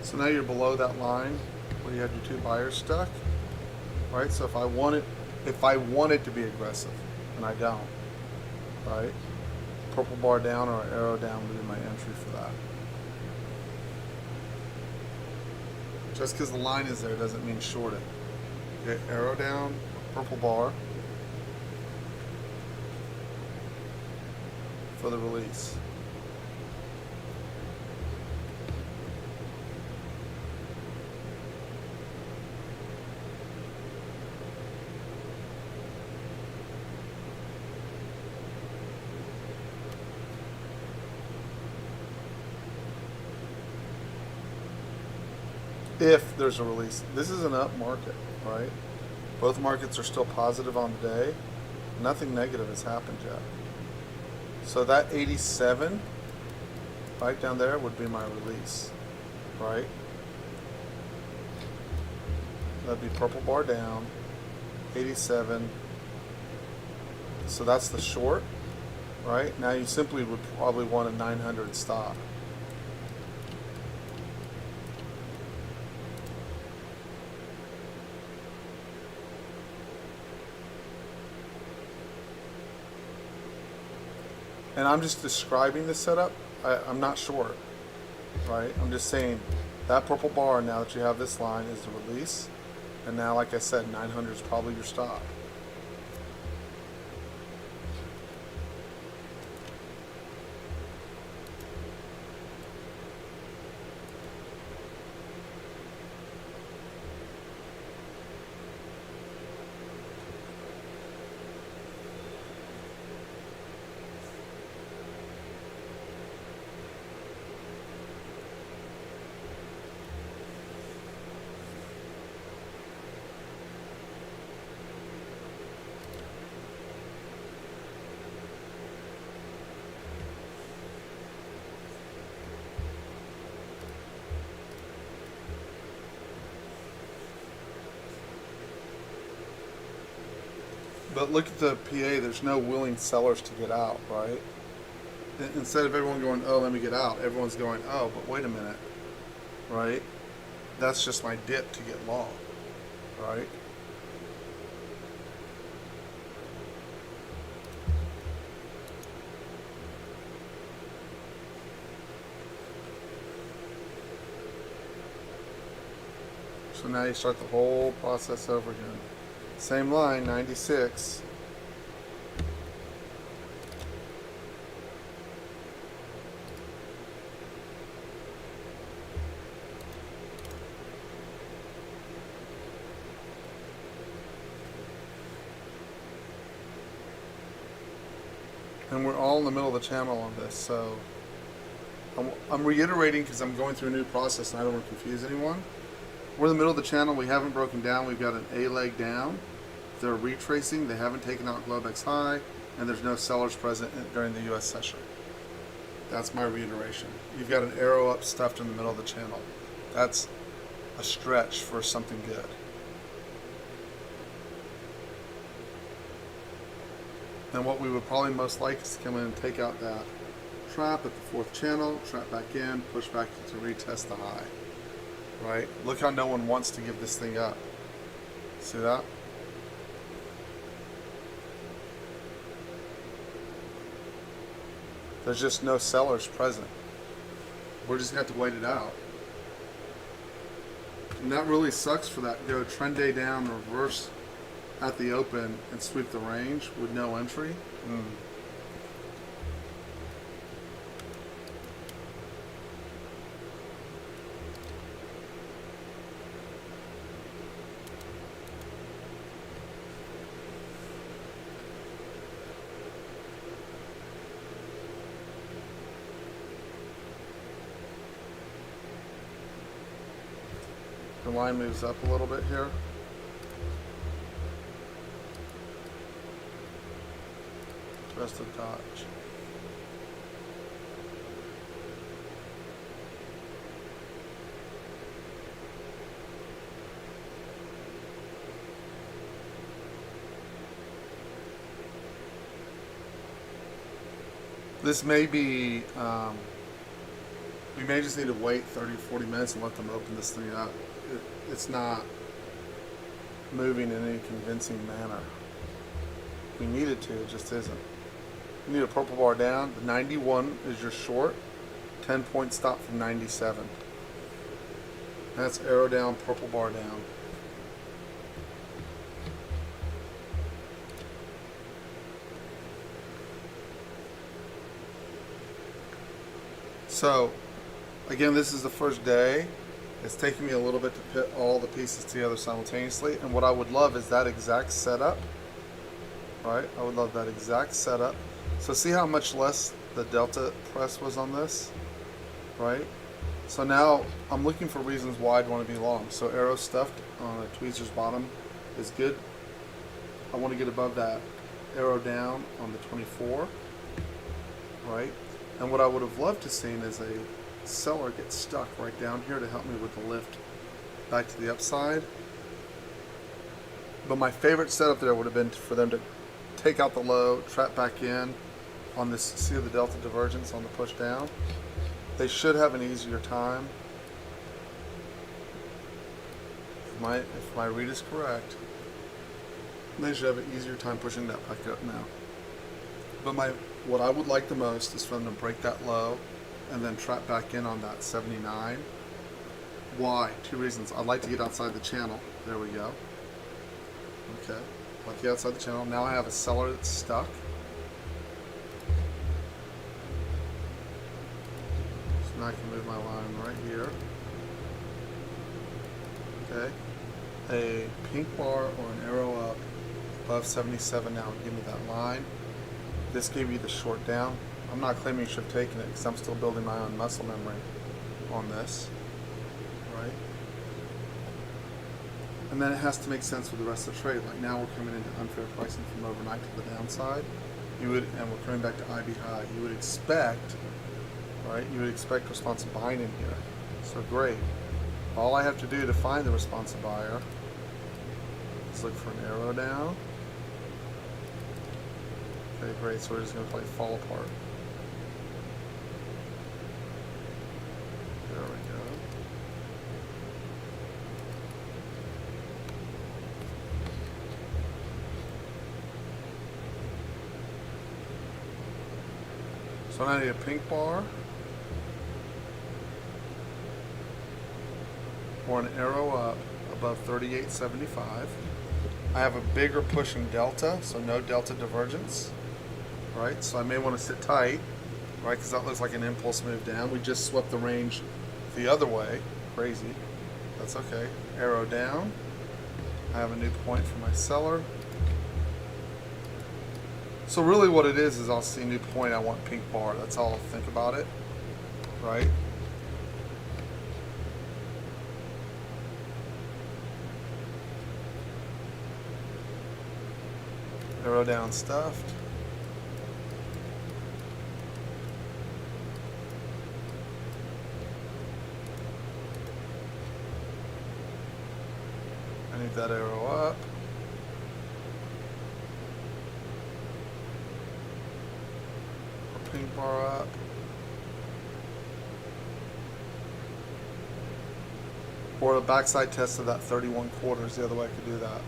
S1: So now you're below that line where you had your two buyers stuck, right? So if I want it to be aggressive, and I don't, right? Purple bar down or arrow down would be my entry for that. Just because the line is there doesn't mean short it. Okay, arrow down, purple bar for the release. If there's a release. This is an up market, right? Both markets are still positive on the day. Nothing negative has happened yet. So that 87 right down there would be my release, right? That'd be purple bar down, 87. So that's the short, right? Now you simply would probably want a 900 stop. And I'm just describing the setup. I'm not short, right? I'm just saying that purple bar, now that you have this line, is the release. And now, like I said, 900 is probably your stop. But look at the PA, there's no willing sellers to get out, right? Instead of everyone going, oh, let me get out, everyone's going, oh, but wait a minute, right? That's just my dip to get long, right? So now you start the whole process over again. Same line, 96. And we're all in the middle of the channel on this, so I'm reiterating because I'm going through a new process and I don't want to confuse anyone. We're in the middle of the channel, we haven't broken down, we've got an A leg down. They're retracing, they haven't taken out Globex high, and there's no sellers present during the US session. That's my reiteration. You've got an arrow up stuffed in the middle of the channel. That's a stretch for something good. And what we would probably most like is to come in and take out that trap at the fourth channel, trap back in, push back to retest the high. Right? Look how no one wants to give this thing up. See that? There's just no sellers present. We're just gonna have to wait it out. And that really sucks for that. Go trend day down, reverse at the open, and sweep the range with no entry. The line moves up a little bit here. Just a dodge. This may be, we may just need to wait 30, 40 minutes and let them open this thing up. It's not moving in any convincing manner. We need it to, it just isn't. You need a purple bar down. The 91 is your short. 10-point stop from 97. That's arrow down, purple bar down. So, again, this is the first day. It's taking me a little bit to put all the pieces together simultaneously. And what I would love is that exact setup. Right? I would love that exact setup. So see how much less the delta press was on this? Right? So now I'm looking for reasons why I'd want to be long. So arrow stuffed on a tweezer's bottom is good. I want to get above that arrow down on the 24. Right? And what I would have loved to seen is a seller get stuck right down here to help me with the lift back to the upside. But my favorite setup there would have been for them to take out the low, trap back in on this, see the delta divergence on the push down. They should have an easier time. If my read is correct, they should have an easier time pushing that back up now. But what I would like the most is for them to break that low and then trap back in on that 79. Why? Two reasons. I'd like to get outside the channel. There we go. Okay. I'd like to get outside the channel. Now I have a seller that's stuck. So now I can move my line right here. Okay. A pink bar or an arrow up above 77 now would give me that line. This gave you the short down. I'm not claiming you should have taken it because I'm still building my own muscle memory on this, right? And then it has to make sense for the rest of the trade. Like now we're coming into unfair pricing from overnight to the downside. And we're coming back to IB high. You would expect, right? You would expect responsive buying in here. So great. All I have to do to find the responsive buyer is look for an arrow down. Okay, great. So we're just going to play fall apart. There we go. So now I need a pink bar or an arrow up above 38.75. I have a bigger pushing delta, so no delta divergence. Right, so I may want to sit tight, right, because that looks like an impulse move down. We just swept the range the other way. Crazy. That's okay. Arrow down. I have a new point for my seller. So really what it is I'll see a new point, I want pink bar. That's all I'll think about it, right? Arrow down stuffed. I need that arrow up. Or pink bar up. Or a backside test of that 31 quarters, the other way I could do that.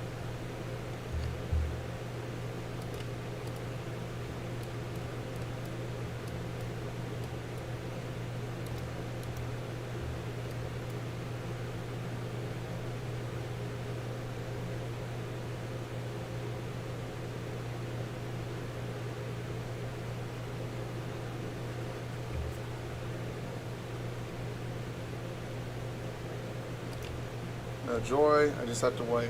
S1: No joy. I just have to wait.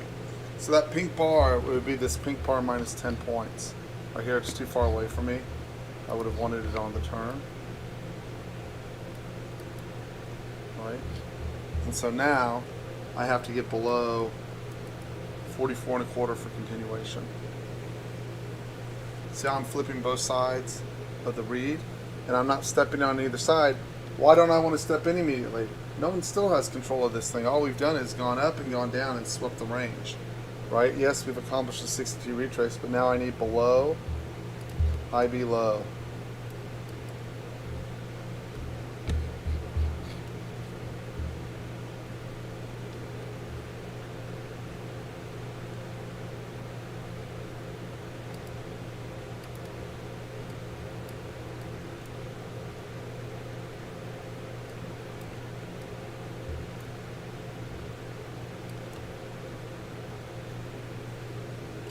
S1: So that pink bar would be this pink bar minus 10 points. Right here, it's too far away from me. I would have wanted it on the turn. Right? And so now I have to get below 44 and a quarter for continuation. See how I'm flipping both sides of the reed? And I'm not stepping on either side. Why don't I want to step in immediately? No one still has control of this thing. All we've done is gone up and gone down and swept the range. Right? Yes, we've accomplished the 62 retrace, but now I need below, high, be low.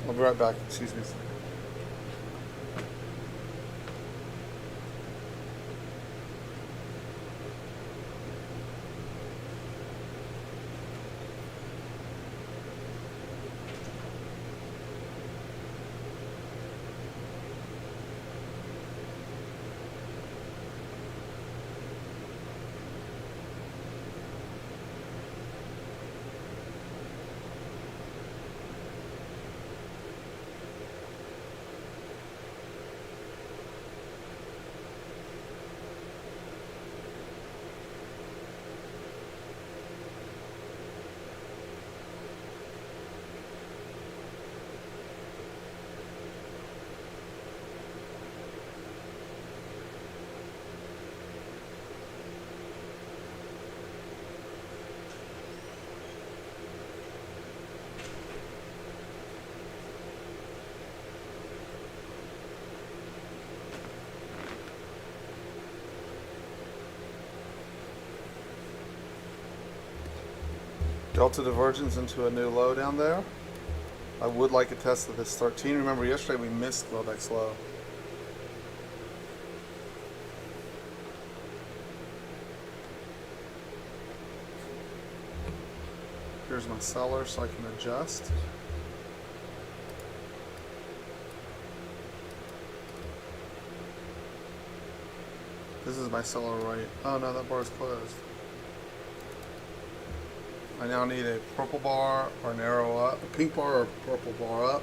S1: I'll be right back. Excuse me. Delta divergence into a new low down there. I would like a test of this 13. Remember yesterday we missed Globex low. Here's my seller so I can adjust. This is my seller right. Oh no, that bar is closed. I now need a purple bar or an arrow up, a pink bar or a purple bar up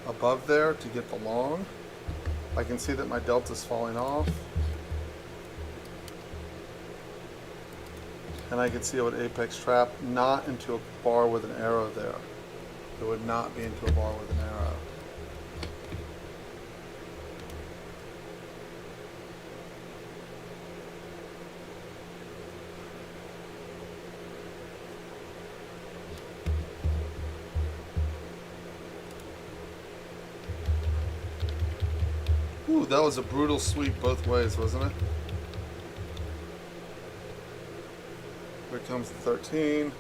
S1: above there to get the long. I can see that my delta's falling off. And I can see it would apex trap, not into a bar with an arrow there. It would not be into a bar with an arrow. Ooh, that was a brutal sweep both ways, wasn't it? Here comes the 13.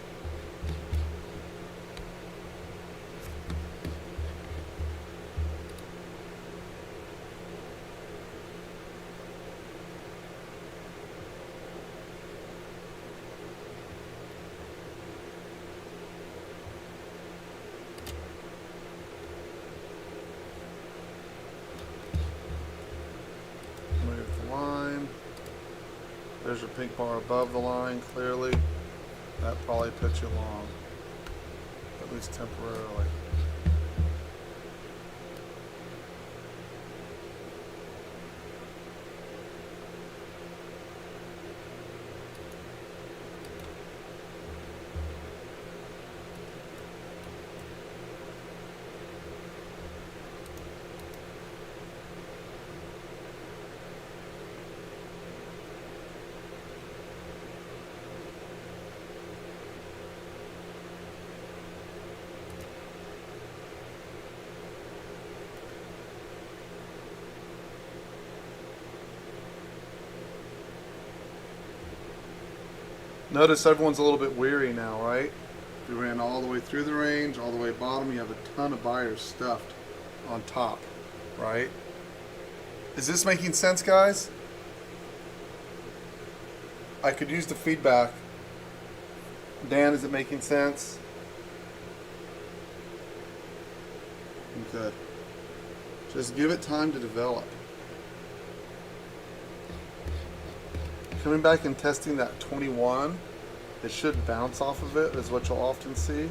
S1: There's your pink bar above the line, clearly. That probably puts you long, at least temporarily. Notice everyone's a little bit weary now, right? We ran all the way through the range, all the way bottom. You have a ton of buyers stuffed on top, right? Is this making sense, guys? I could use the feedback Dan, is it making sense? Good. Just give it time to develop. Coming back and testing that 21, it should bounce off of it, is what you'll often see.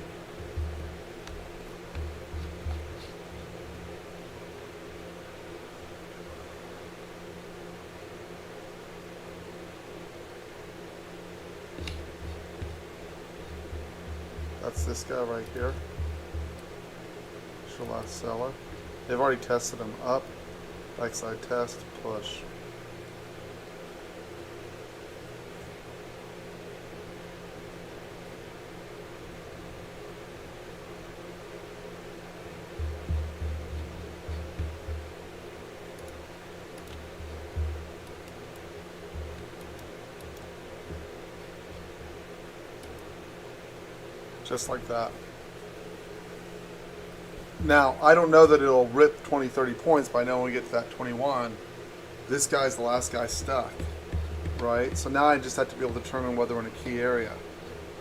S1: That's this guy right here. It's your last seller. They've already tested them up. Backside test, push. Just like that. Now, I don't know that it'll rip 20, 30 points, but I know when we get to that 21, this guy's the last guy stuck, right? So now I just have to be able to determine whether we're in a key area,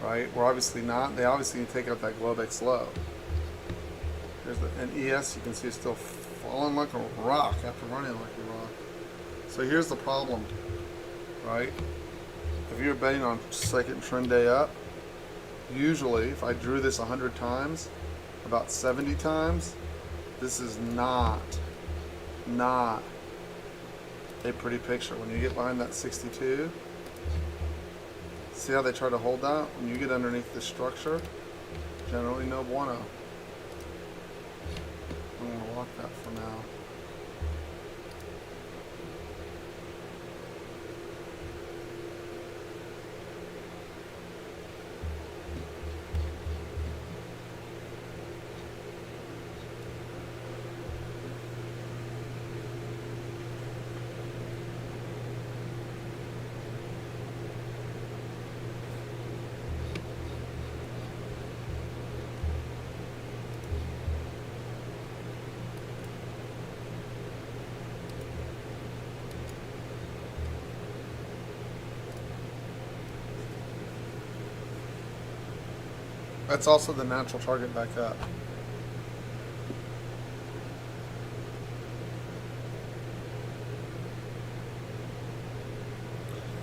S1: right? We're obviously not. They obviously need to take out that Globex low. There's an ES, you can see it's still falling like a rock after running like a rock. So here's the problem, right? If you're betting on second trend day up, usually, if I drew this 100 times, about 70 times, this is not a pretty picture. When you get behind that 62, see how they try to hold that? When you get underneath this structure, generally no bueno. I'm going to lock that for now. That's also the natural target back up.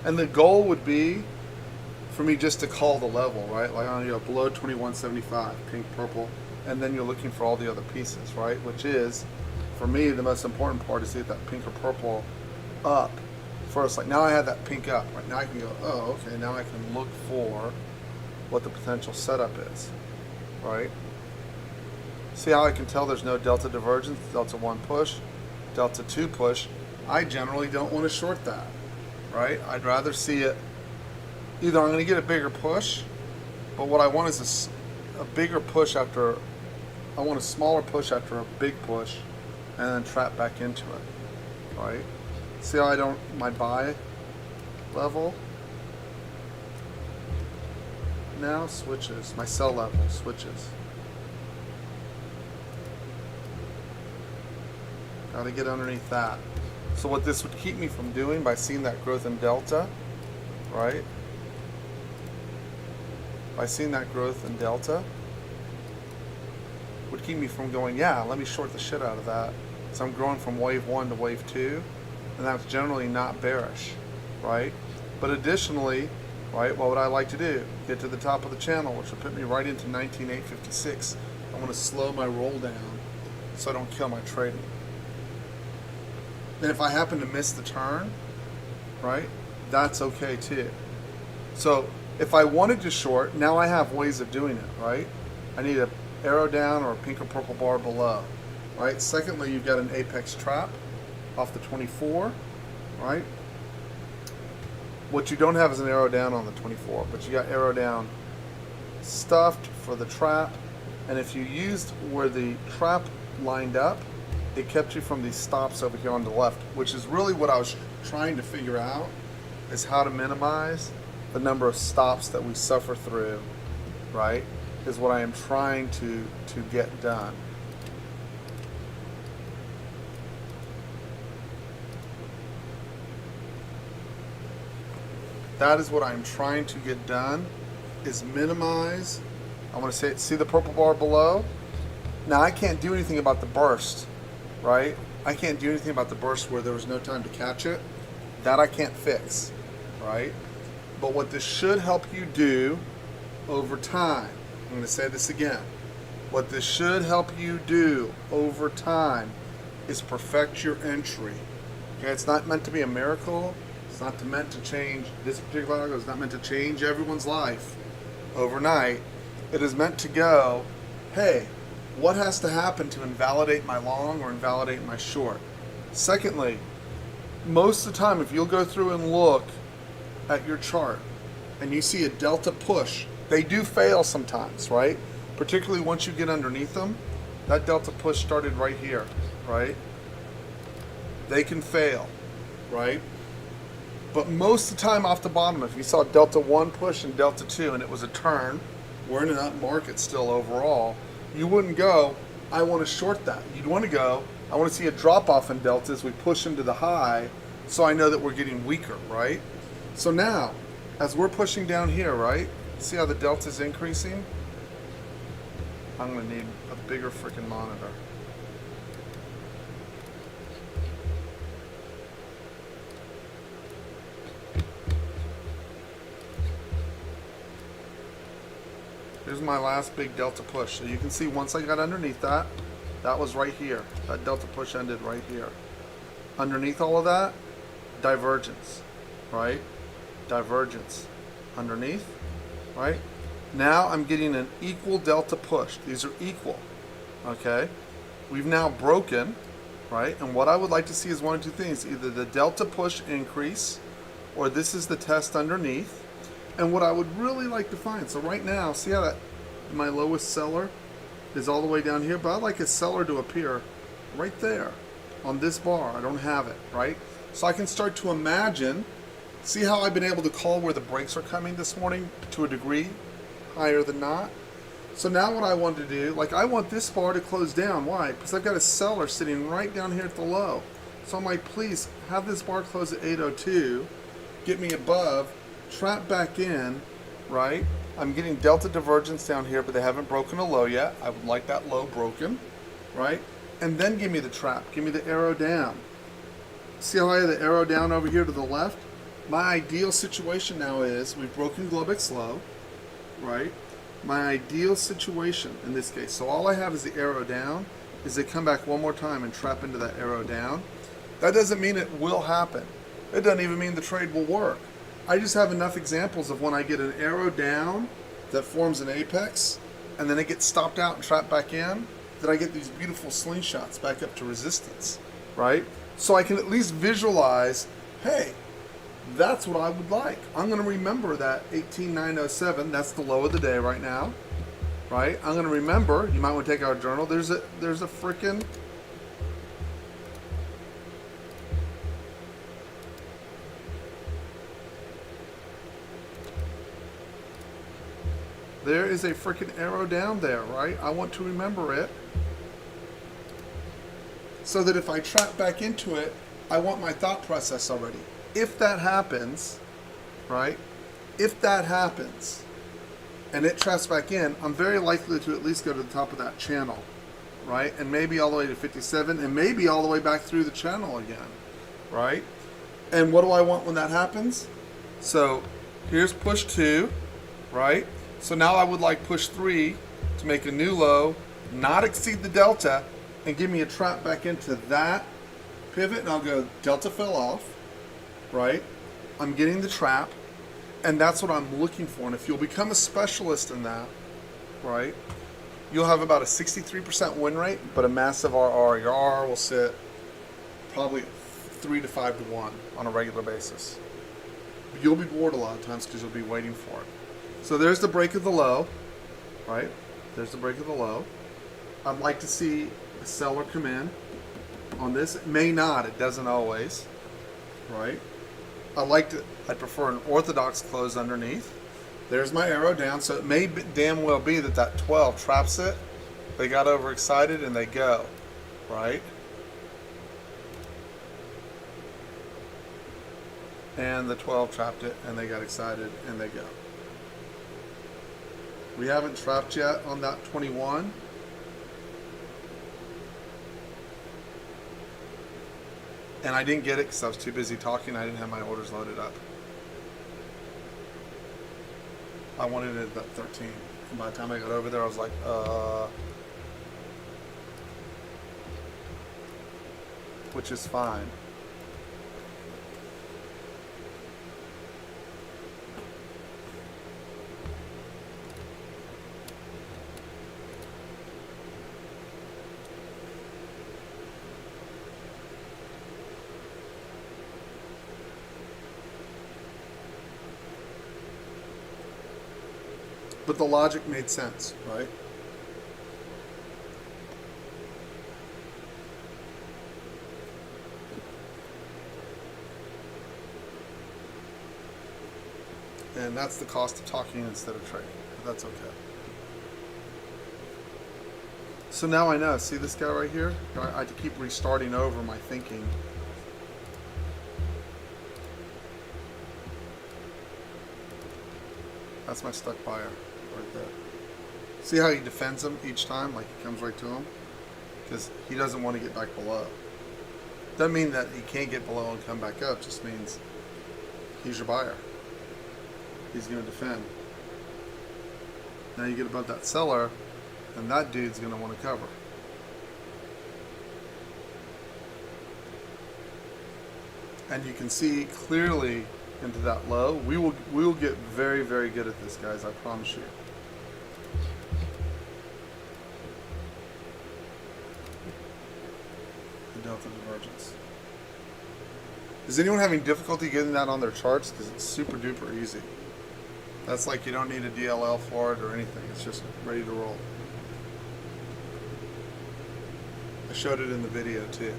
S1: And the goal would be for me just to call the level, right? Like on below 2175, pink, purple, and then you're looking for all the other pieces, right? Which is, for me, the most important part is to get that pink or purple up first. Like now I have that pink up, right? Now I can go, oh, okay, now I can look for what the potential setup is, right? See how I can tell there's no delta divergence, delta 1 push, delta 2 push. I generally don't want to short that, right? I'd rather see it, either I'm going to get a bigger push, but what I want is a bigger push after, I want a smaller push after a big push, and then trap back into it, right? See how I don't, my buy level now switches, my sell level switches. Got to get underneath that. So what this would keep me from doing by seeing that growth in delta, right? By seeing that growth in delta, would keep me from going, yeah, let me short the shit out of that. So I'm growing from wave 1 to wave 2, and that's generally not bearish, right? But additionally, right, what would I like to do? Get to the top of the channel, which will put me right into 19,856. I want to slow my roll down so I don't kill my trading. And if I happen to miss the turn, right, that's okay too. So if I wanted to short, now I have ways of doing it, right? I need an arrow down or a pink or purple bar below, right? Secondly, you've got an apex trap off the 24, right? What you don't have is an arrow down on the 24, but you got arrow down stuffed for the trap. And if you used where the trap lined up, it kept you from these stops over here on the left, which is really what I was trying to figure out, is how to minimize the number of stops that we suffer through, right? Is what I am trying to get done. That is what I'm trying to get done is minimize. I want to see the purple bar below. Now I can't do anything about the burst, right? I can't do anything about the burst where there was no time to catch it. That I can't fix, right? But what this should help you do over time, I'm going to say this again. What this should help you do over time is perfect your entry. Okay, it's not meant to be a miracle. It's not meant to change this particular algo. It's not meant to change everyone's life overnight. It is meant to go, hey, what has to happen to invalidate my long or invalidate my short? Secondly, most of the time, if you'll go through and look at your chart and you see a delta push, they do fail sometimes, right? Particularly once you get underneath them. That delta push started right here, right? They can fail, right? But most of the time off the bottom, if you saw delta 1 push and delta 2 and it was a turn, we're in an up market still overall, you wouldn't go, I want to short that. You'd want to go, I want to see a drop off in deltas. We push into the high so I know that we're getting weaker, right? So now, as we're pushing down here, right? See how the delta's increasing? I'm going to need a bigger freaking monitor. Here's my last big delta push. So you can see once I got underneath that, that was right here. That delta push ended right here. Underneath all of that, divergence, right? Divergence. Underneath, right? Now I'm getting an equal delta push. These are equal, okay? We've now broken, right? And what I would like to see is one of two things. Either the delta push increase, or this is the test underneath. And what I would really like to find, so right now, see how that my lowest seller is all the way down here, but I'd like a seller to appear right there on this bar. I don't have it, right? So I can start to imagine, see how I've been able to call where the breaks are coming this morning to a degree higher than not. So now what I want to do, like I want this bar to close down. Why? Because I've got a seller sitting right down here at the low. So I'm like, please have this bar close at 802, get me above, trap back in, right? I'm getting delta divergence down here, but they haven't broken a low yet. I would like that low broken, right? And then give me the trap, give me the arrow down. See how I have the arrow down over here to the left? My ideal situation now is we've broken Globex low, right? My ideal situation in this case, so all I have is the arrow down, is they come back one more time and trap into that arrow down. That doesn't mean it will happen. It doesn't even mean the trade will work. I just have enough examples of when I get an arrow down that forms an apex and then it gets stopped out and trapped back in, that I get these beautiful slingshots back up to resistance, right? So I can at least visualize, hey, that's what I would like. I'm going to remember that 18,907, that's the low of the day right now, right? I'm going to remember, you might want to take out a journal, there's a freaking there is a freaking arrow down there, right? I want to remember it so that if I trap back into it, I want my thought process already. If that happens, right? If that happens and it traps back in, I'm very likely to at least go to the top of that channel, right? And maybe all the way to 57 and maybe all the way back through the channel again, right? And what do I want when that happens? So here's push 2, right? So now I would like push 3 to make a new low, not exceed the delta, and give me a trap back into that pivot, and I'll go delta fell off, right? I'm getting the trap, and that's what I'm looking for. And if you'll become a specialist in that, right, you'll have about a 63% win rate, but a massive RR. Your RR will sit probably 3 to 5 to 1 on a regular basis. You'll be bored a lot of times because you'll be waiting for it. So there's the break of the low, right? There's the break of the low. I'd like to see a seller come in on this. It may not, it doesn't always, right? I'd prefer an orthodox close underneath. There's my arrow down, so it may damn well be that 12 traps it. They got overexcited and they go, right? And the 12 trapped it and they got excited and they go. We haven't trapped yet on that 21. And I didn't get it because I was too busy talking. I didn't have my orders loaded up. I wanted it at 13. And by the time I got over there, I was like, which is fine. But the logic made sense, right? And that's the cost of talking instead of trading. But that's okay. So now I know. See this guy right here? I had to keep restarting over my thinking. That's my stuck buyer right there. See how he defends him each time? Like he comes right to him? Because he doesn't want to get back below. Doesn't mean that he can't get below and come back up. Just means he's your buyer. He's going to defend. Now you get above that seller, and that dude's going to want to cover. And you can see clearly into that low. We will get very, very good at this, guys. I promise you. The delta divergence. Is anyone having difficulty getting that on their charts? Because it's super duper easy. That's like you don't need a DLL for it or anything. It's just ready to roll. I showed it in the video too.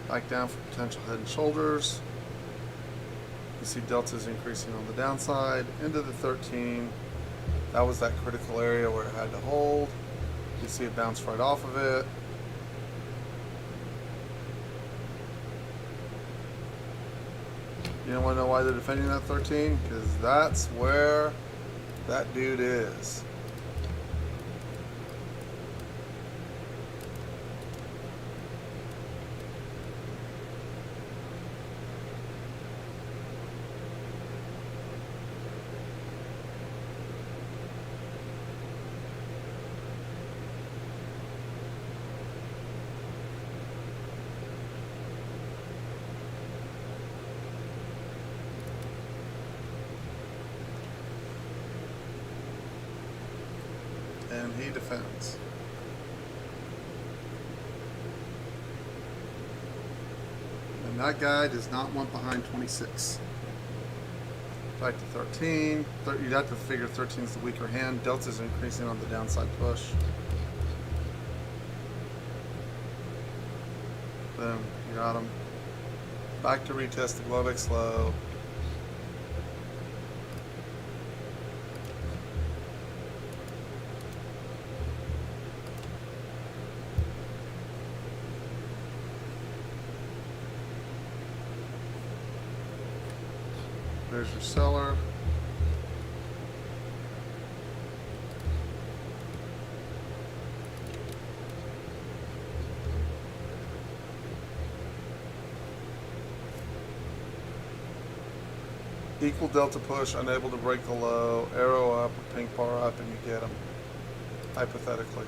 S1: Back down for potential head and shoulders. You see deltas increasing on the downside into the 13. That was that critical area where it had to hold. You see it bounce right off of it. You don't want to know why they're defending that 13? Because that's where that dude is. And he defends. And that guy does not want behind 26. Back to 13. You'd have to figure 13 is the weaker hand. Delta's increasing on the downside push. Boom, you got him. Back to retest the Globex low. There's your seller. Equal delta push, unable to break the low, arrow up, or pink bar up, and you get them, hypothetically.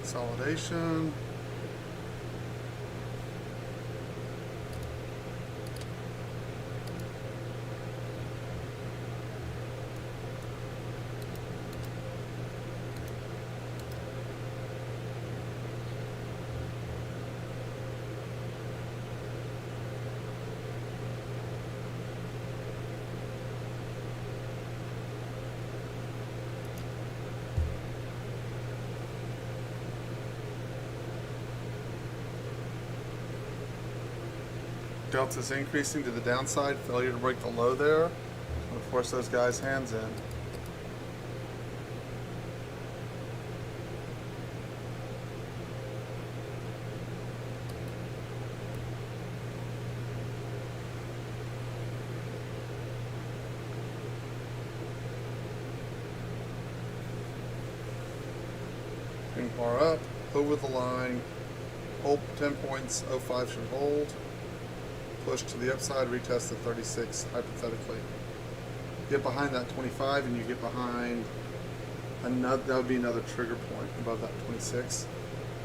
S1: Consolidation. delta's increasing to the downside, failure to break the low there. We'll force those guys' hands in. Ping bar up, over the line, hold 10 points, 05 should hold. Push to the upside, retest the 36, hypothetically. Get behind that 25 and you get behind another, that would be another trigger point above that 26.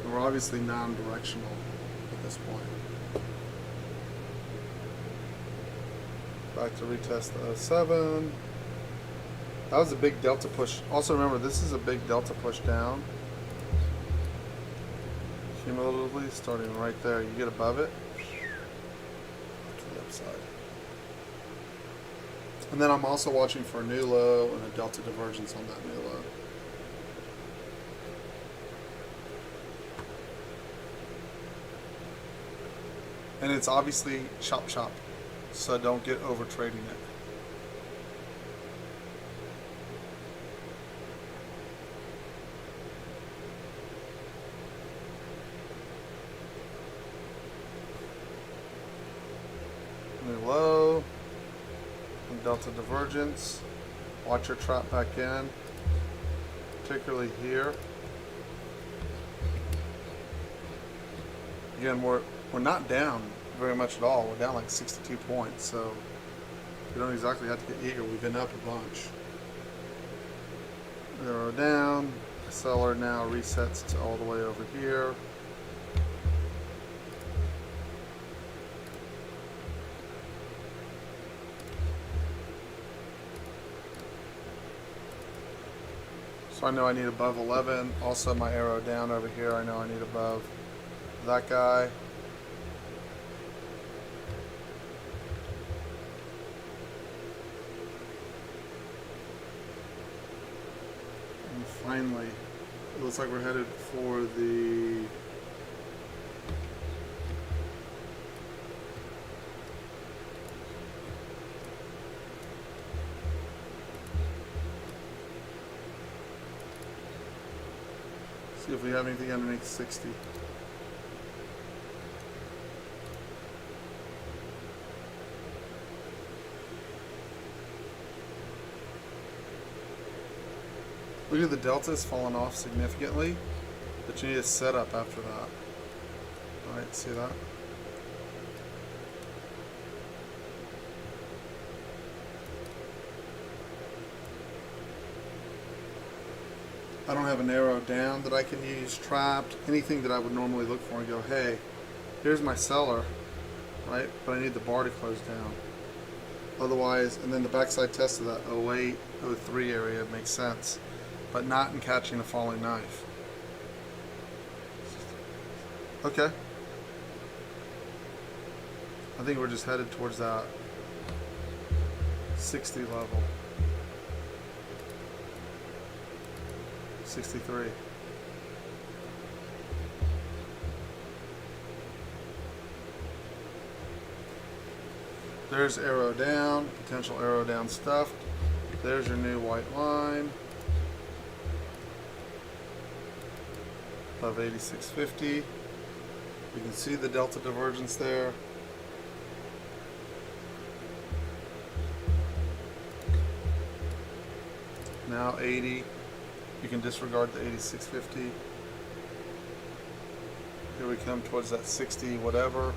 S1: And we're obviously non-directional at this point. Back to retest the 07. That was a big delta push. Also remember, this is a big delta push down. Cumulatively, starting right there. You get above it, to the upside. And then I'm also watching for a new low and a delta divergence on that new low. And it's obviously chop chop, so don't get over trading it. New low, and delta divergence. Watch your trap back in, particularly here. Again, we're not down very much at all. We're down like 62 points, so we don't exactly have to get eager. We've been up a bunch. Arrow down. Seller now resets to all the way over here. So I know I need above 11. Also my arrow down over here, I know I need above that guy. And finally, it looks like we're headed for the see if we have anything underneath 60. Look at the delta's fallen off significantly, but you need a setup after that. Alright, see that? I don't have an arrow down that I can use, trapped, anything that I would normally look for and go, hey, here's my seller, right? But I need the bar to close down. Otherwise, and then the backside test of that 08, 03 area makes sense, but not in catching a falling knife. Okay. I think we're just headed towards that 60 level. 63. There's arrow down, potential arrow down stuffed. There's your new white line. Above 86.50. You can see the delta divergence there. Now 80. You can disregard the 86.50. Here we come towards that 60 whatever.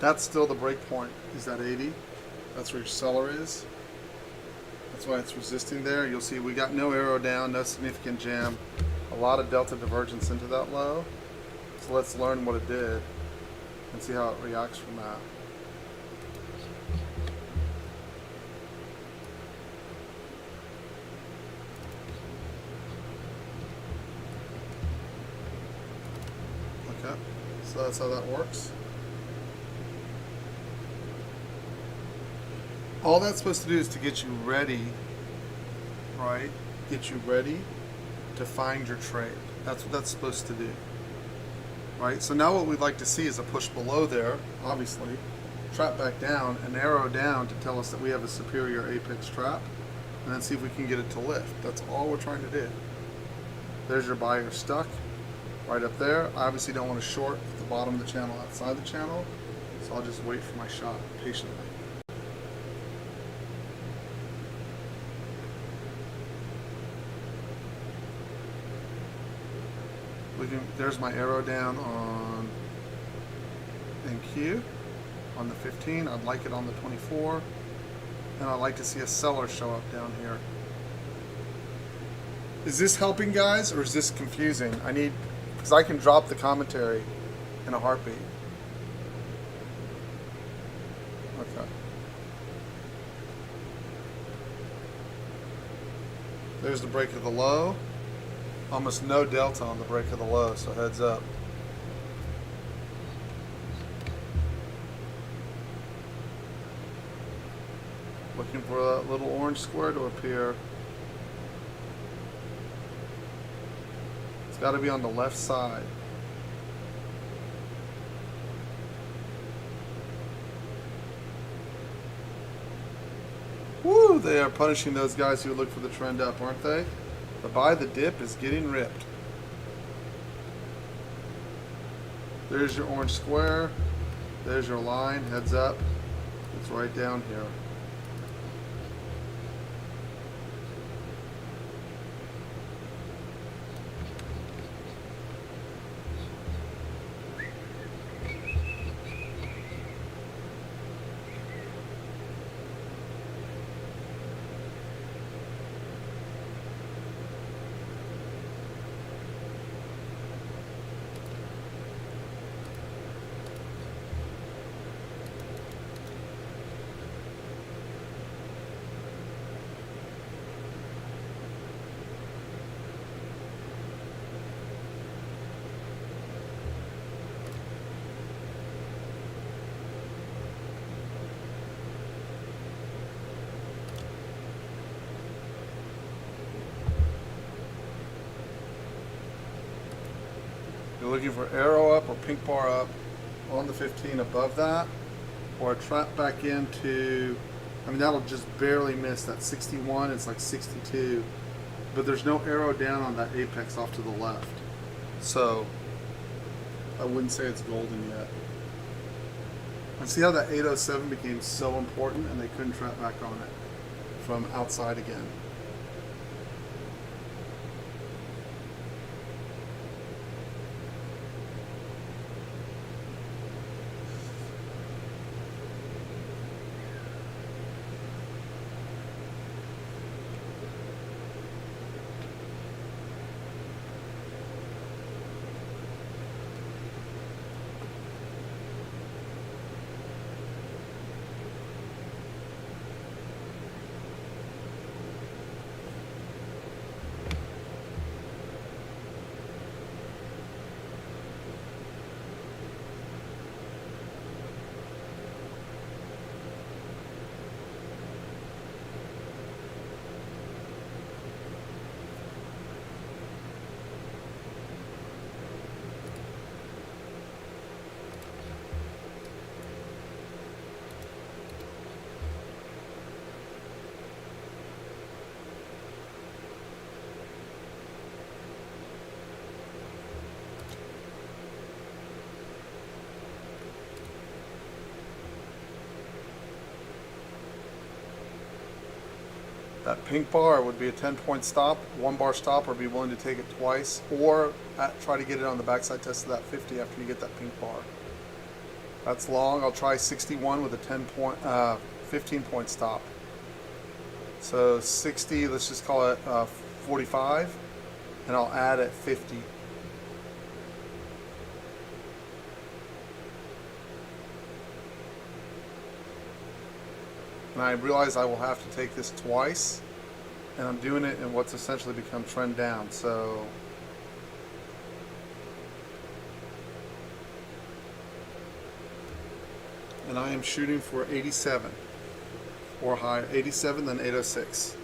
S1: That's still the break point, is that 80. That's where your seller is. That's why it's resisting there. You'll see we got no arrow down, no significant jam. A lot of delta divergence into that low. So let's learn what it did and see how it reacts from that. Okay, so that's how that works. All that's supposed to do is to get you ready, right? Get you ready to find your trade. That's what that's supposed to do, right? So now what we'd like to see is a push below there, obviously, trap back down, an arrow down to tell us that we have a superior apex trap, and then see if we can get it to lift. That's all we're trying to do. There's your buyer stuck right up there. I obviously don't want to short at the bottom of the channel outside the channel, so I'll just wait for my shot patiently. There's my arrow down on NQ on the 15. I'd like it on the 24, and I'd like to see a seller show up down here. Is this helping, guys, or is this confusing? Because I can drop the commentary in a heartbeat. Okay. There's the break of the low. Almost no delta on the break of the low, so heads up. Looking for that little orange square to appear. It's got to be on the left side. Woo! They are punishing those guys who look for the trend up, aren't they? The buy the dip is getting ripped. There's your orange square. There's your line. Heads up. It's right down here. You're looking for arrow up or pink bar up on the 15 above that, or a trap back into, that'll just barely miss that 61. It's like 62, but there's no arrow down on that apex off to the left. So I wouldn't say it's golden yet. And see how that 807 became so important and they couldn't trap back on it from outside again. That pink bar would be a 10-point stop, 1 bar stop, or be willing to take it twice, or try to get it on the backside test of that 50 after you get that pink bar. That's long. I'll try 61 with a 15 point stop. So 60, let's just call it 45, and I'll add at 50. And I realize I will have to take this twice, and I'm doing it in what's essentially become trend down. So and I am shooting for 87 or higher. 87, then 806.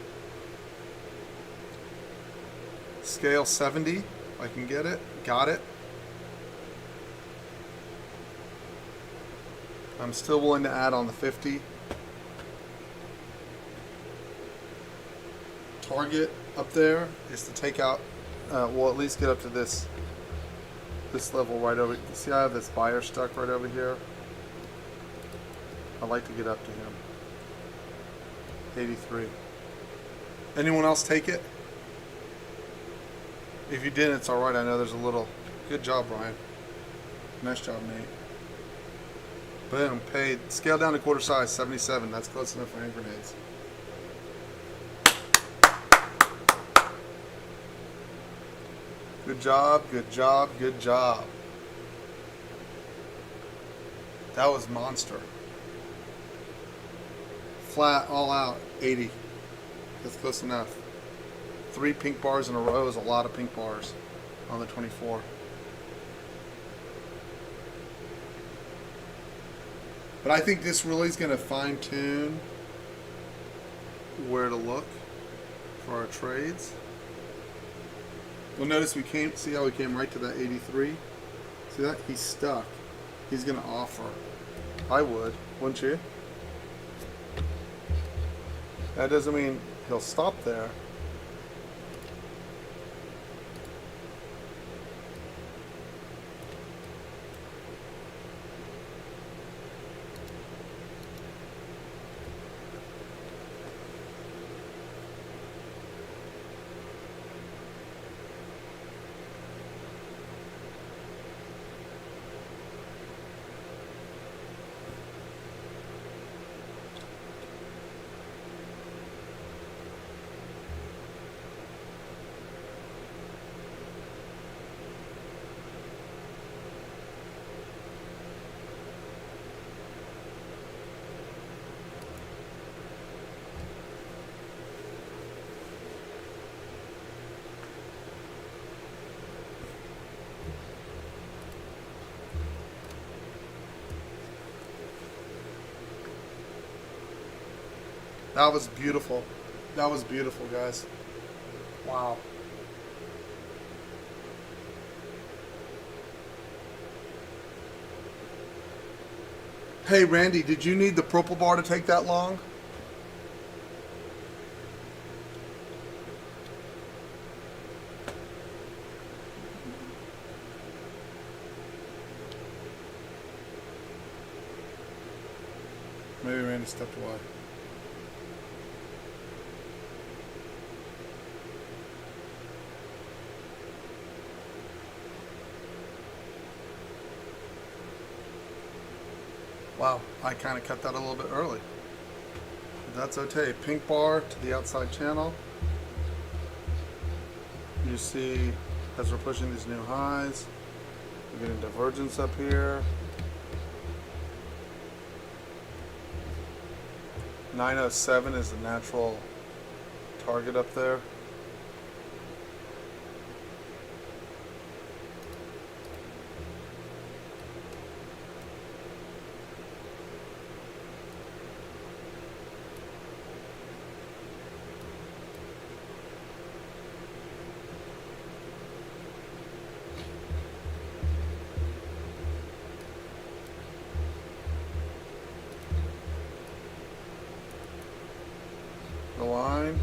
S1: Scale 70, I can get it. Got it. I'm still willing to add on the 50. Target up there is to take out, we'll at least get up to this level right over. See, I have this buyer stuck right over here. I'd like to get up to him. 83. Anyone else take it? If you didn't, it's all right. I know there's a little. Good job, Brian. Nice job, Nate. Boom, paid. Scale down to quarter size, 77. That's close enough for hand grenades. Good job, good job, good job. That was monster. Flat, all out, 80. That's close enough. 3 pink bars in a row is a lot of pink bars on the 24. But I think this really is going to fine tune where to look for our trades. You'll notice see how we came right to that 83? See that? He's stuck. He's going to offer. I would, wouldn't you? That doesn't mean he'll stop there. That was beautiful. That was beautiful, guys. Wow. Hey, Randy, did you need the purple bar to take that long? Maybe Randy stepped away. Wow, I kind of cut that a little bit early. But that's okay. Pink bar to the outside channel. You see, as we're pushing these new highs, we're getting divergence up here. 907 is the natural target up there. The line.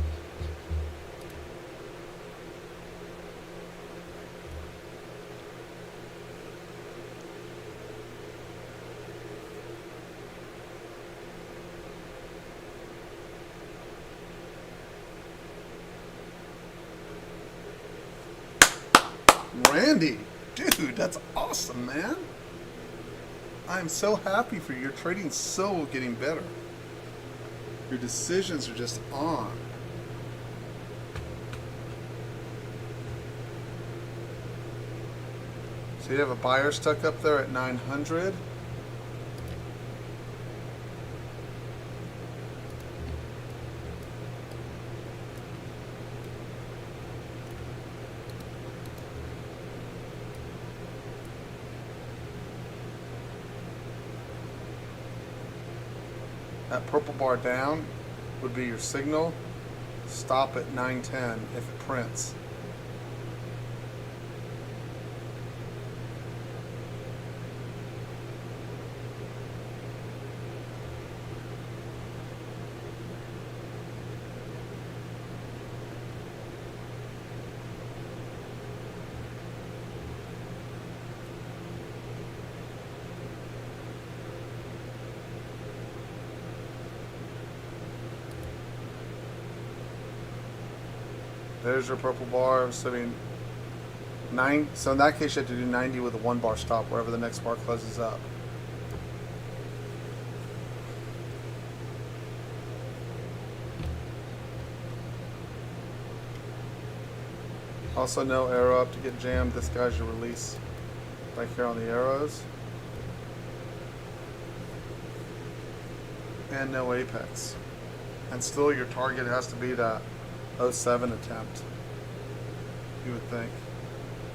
S1: Randy, dude, that's awesome, man. I'm so happy for you. Your trading's so getting better. Your decisions are just on. So you have a buyer stuck up there at 900. That purple bar down would be your signal. Stop at 910 if it prints. There's your purple bar sitting 9. So in that case, you have to do 90 with a 1 bar stop wherever the next bar closes up. Also, no arrow up to get jammed. This guy's your release right here on the arrows. And no apex. And still, your target has to be that 07 attempt, you would think.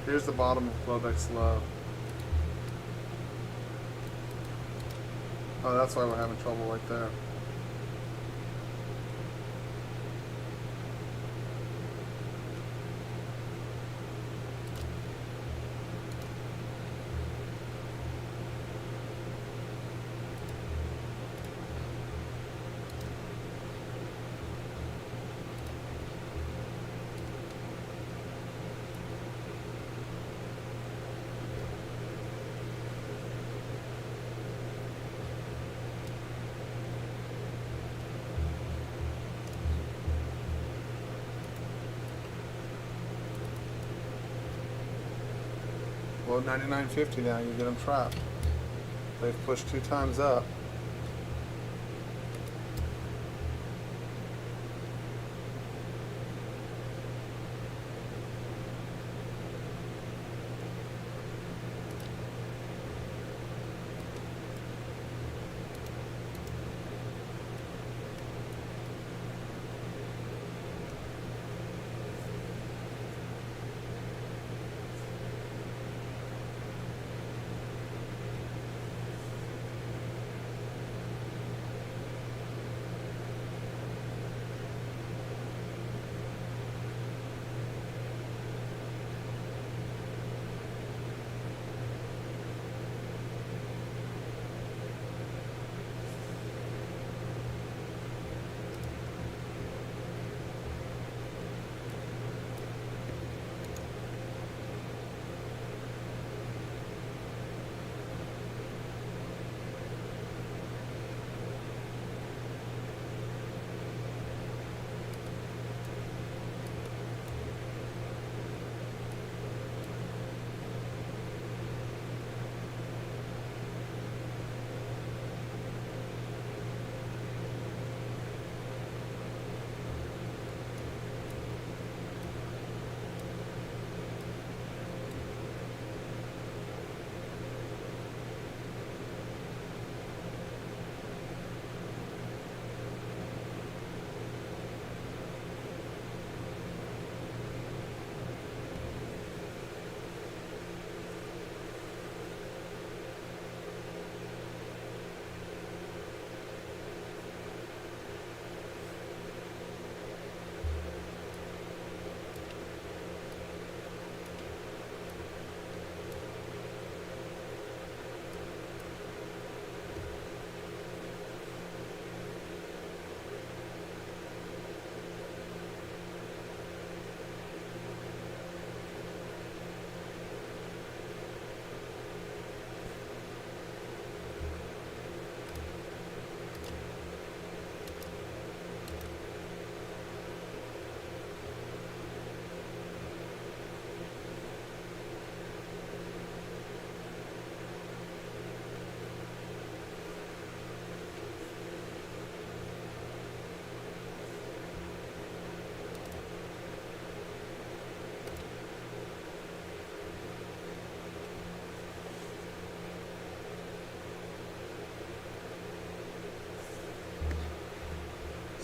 S1: Here's the bottom of Globex low. Oh, that's why we're having trouble right there. Well, 99.50 now, you get them trapped. They've pushed 2 times up.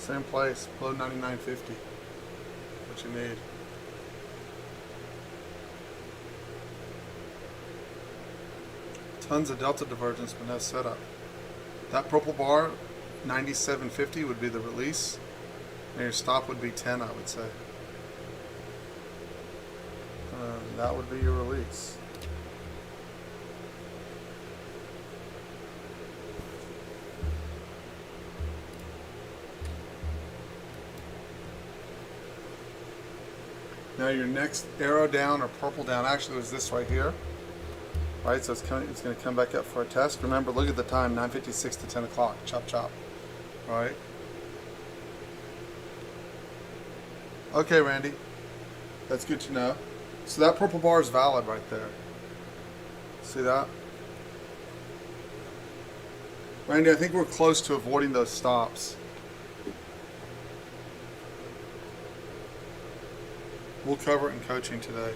S1: Same place, below 99.50. What you need. Tons of delta divergence, but no setup. That purple bar, 97.50 would be the release. And your stop would be 10, I would say. That would be your release. Now your next arrow down or purple down actually was this right here. Right, so it's going to come back up for a test. Remember, look at the time, 9:56 to 10 o'clock. Chop, chop. All right. Okay, Randy. That's good to know. So that purple bar is valid right there. See that? Randy, I think we're close to avoiding those stops. We'll cover it in coaching today.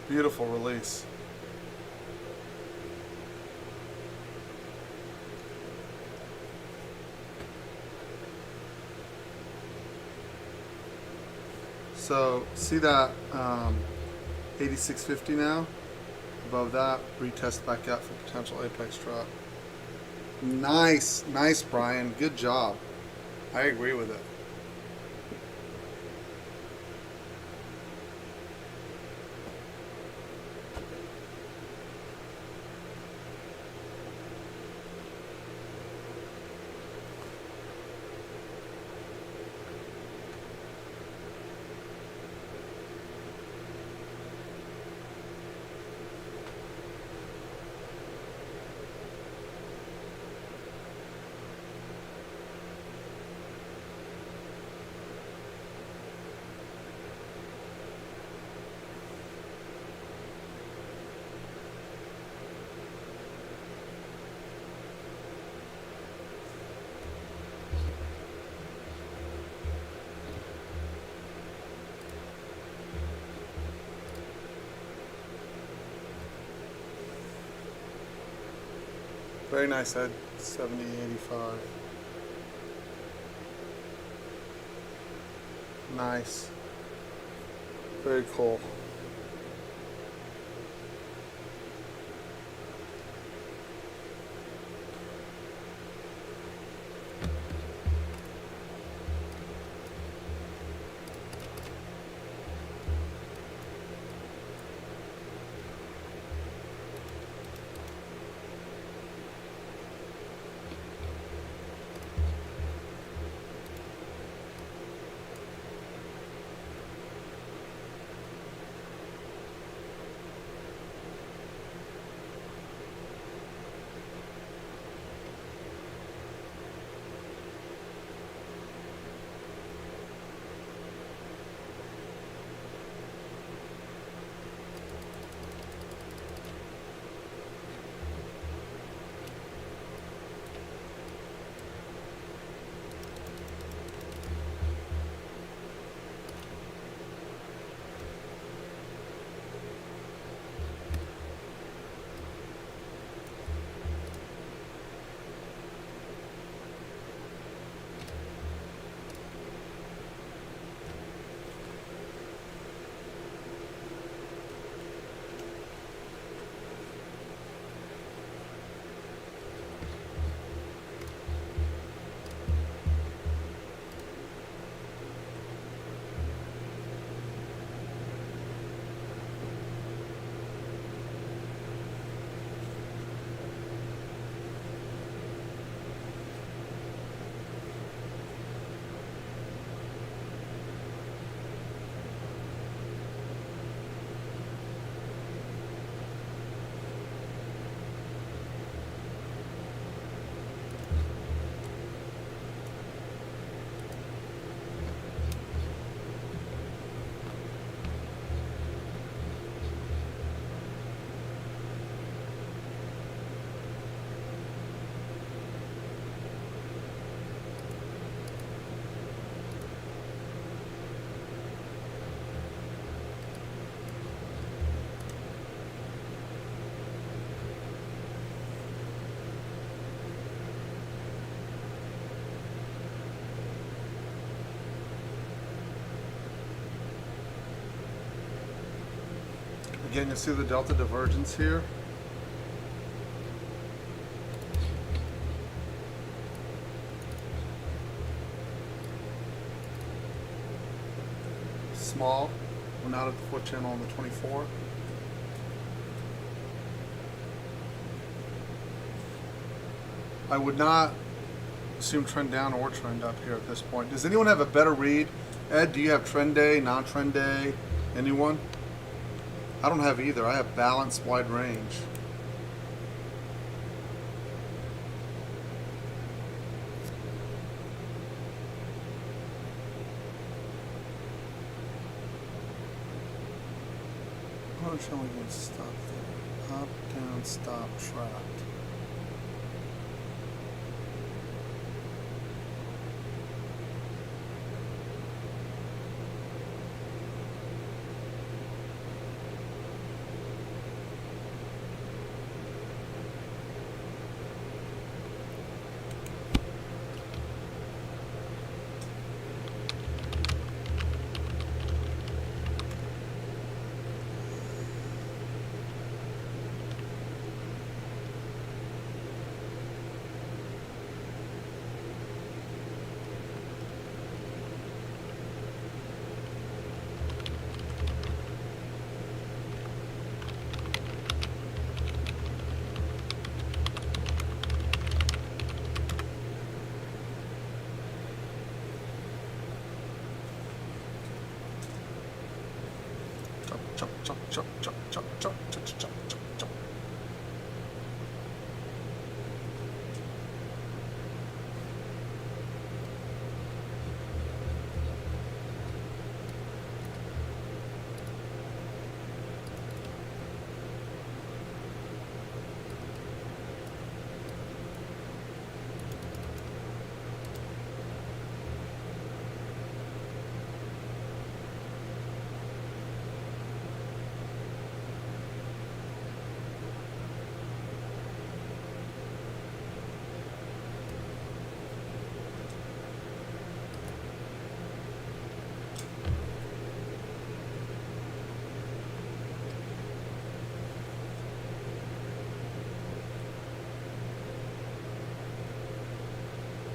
S1: Beautiful release. So see that 86.50 now? Above that, retest back up for potential apex drop. Nice, nice, Brian. Good job. I agree with it. Very nice head, 70.85. Nice. Very cool. Again, you see the delta divergence here. Small. We're not at the 4th channel on the 24. I would not assume trend down or trend up here at this point. Does anyone have a better read? Ed, do you have trend day, non-trend day? Anyone? I don't have either. I have balanced wide range. How shall we get stop there? Up, down, stop, trapped. Chop, chop, chop, chop, chop, chop, chop, chop, chop, chop.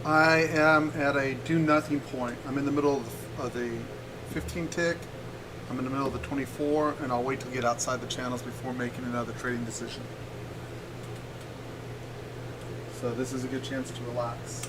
S1: I am at a do nothing point. I'm in the middle of the 15 tick. I'm in the middle of the 24, and I'll wait till get outside the channels before making another trading decision. So this is a good chance to relax.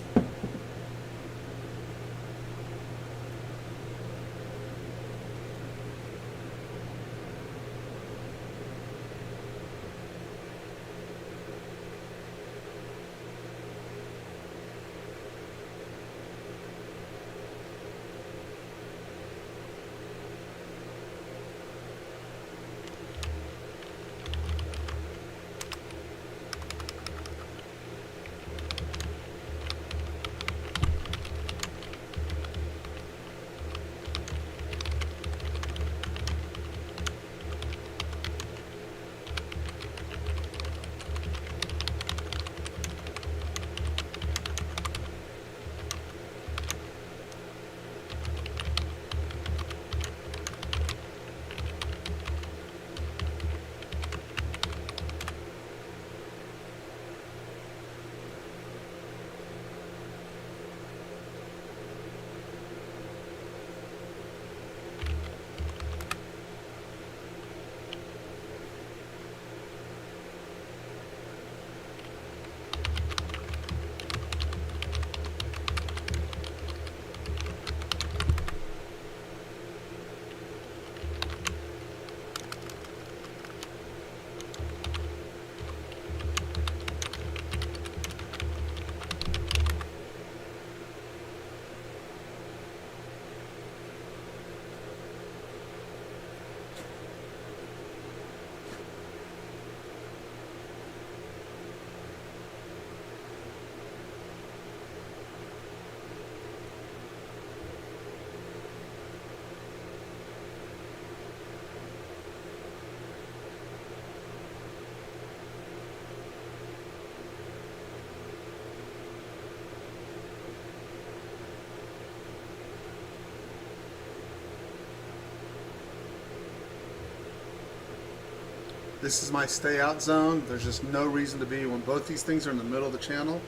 S1: This is my stay out zone. There's just no reason to be, when both these things are in the middle of the channel,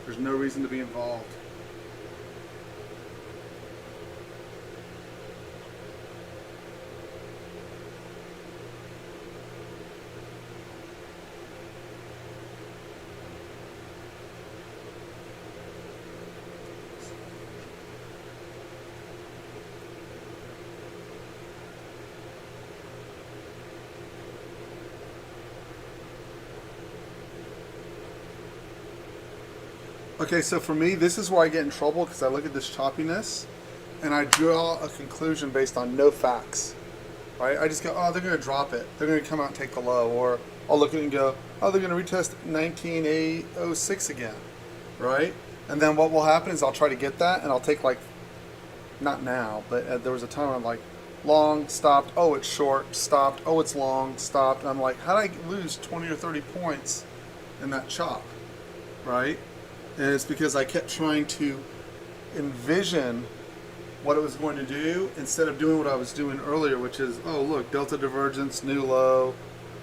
S1: there's no reason to be involved. Okay, so for me, this is where I get in trouble, because I look at this choppiness and I draw a conclusion based on no facts. Right? I just go, oh, they're going to drop it. They're going to come out and take the low. Or I'll look at it and go, oh, they're going to retest 19806 again. Right? And then what will happen is I'll try to get that, and I'll take, like, not now, but there was a time I'm like, long, stopped, oh, it's short, stopped, oh, it's long, stopped. And I'm like, how did I lose 20 or 30 points in that chop? Right? And it's because I kept trying to envision what it was going to do instead of doing what I was doing earlier, which is, oh, look, delta divergence, new low,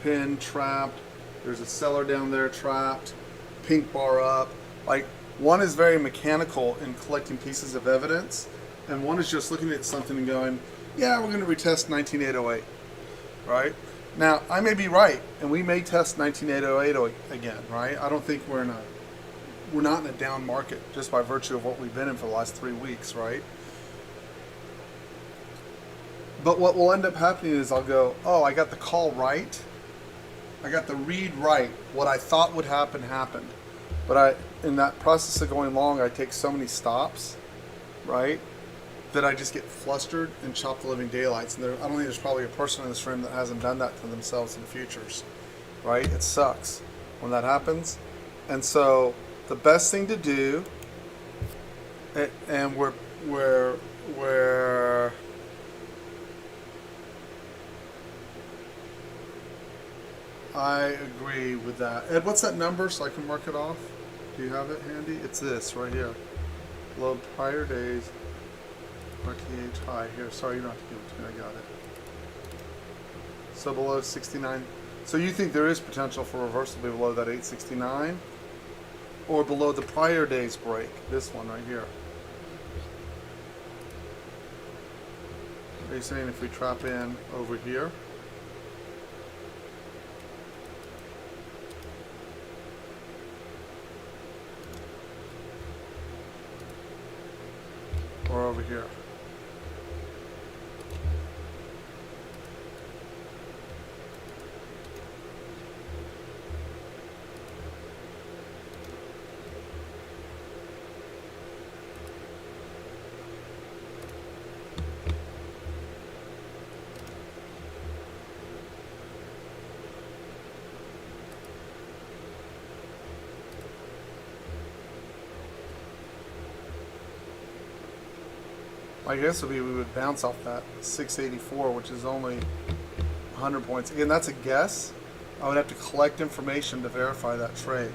S1: pin, trapped, there's a seller down there, trapped, pink bar up. Like, one is very mechanical in collecting pieces of evidence, and one is just looking at something and going, yeah, we're going to retest 19808, right? Now, I may be right, and we may test 19808 again, right? I don't think we're not in a down market just by virtue of what we've been in for the last 3 weeks, right? But what will end up happening is I'll go, oh, I got the call right. I got the read right. What I thought would happen happened. But in that process of going long, I take so many stops, right, that I just get flustered and chop the living daylights. And I don't think there's probably a person in this room that hasn't done that to themselves in futures, right? It sucks when that happens. And so the best thing to do, and where I agree with that. Ed, what's that number so I can mark it off? Do you have it handy? It's this right here. Below prior days, RTH high here. Sorry, you don't have to give it to me. I got it. So below 69. So you think there is potential for reversal to be below that 869? Or below the prior day's break, this one right here. Are you saying if we trap in over here? Or over here? My guess would be we would bounce off that 684, which is only 100 points. Again, that's a guess. I would have to collect information to verify that trade.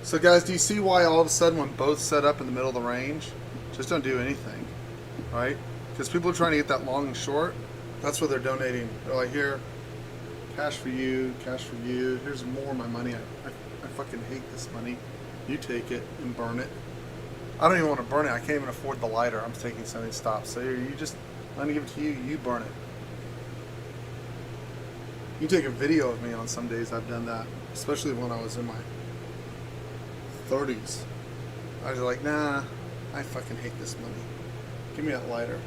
S1: So guys, do you see why all of a sudden when both set up in the middle of the range, just don't do anything, right? Because people are trying to get that long and short. That's what they're donating. They're like, here, cash for you, here's more of my money. I fucking hate this money. You take it and burn it. I don't even want to burn it. I can't even afford the lighter. I'm taking so many stops. So here, I'm going to give it to you. You burn it. You take a video of me on some days. I've done that, especially when I was in my 30s. I was like, nah, I fucking hate this money. Give me that lighter.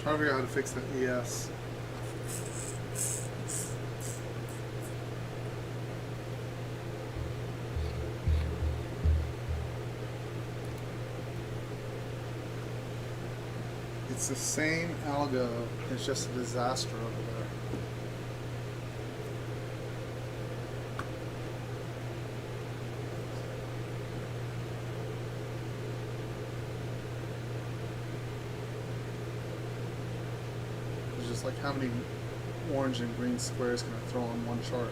S1: Trying to figure out how to fix that ES. It's the same algo. It's just a disaster over there. It's just like how many orange and green squares can I throw on one chart?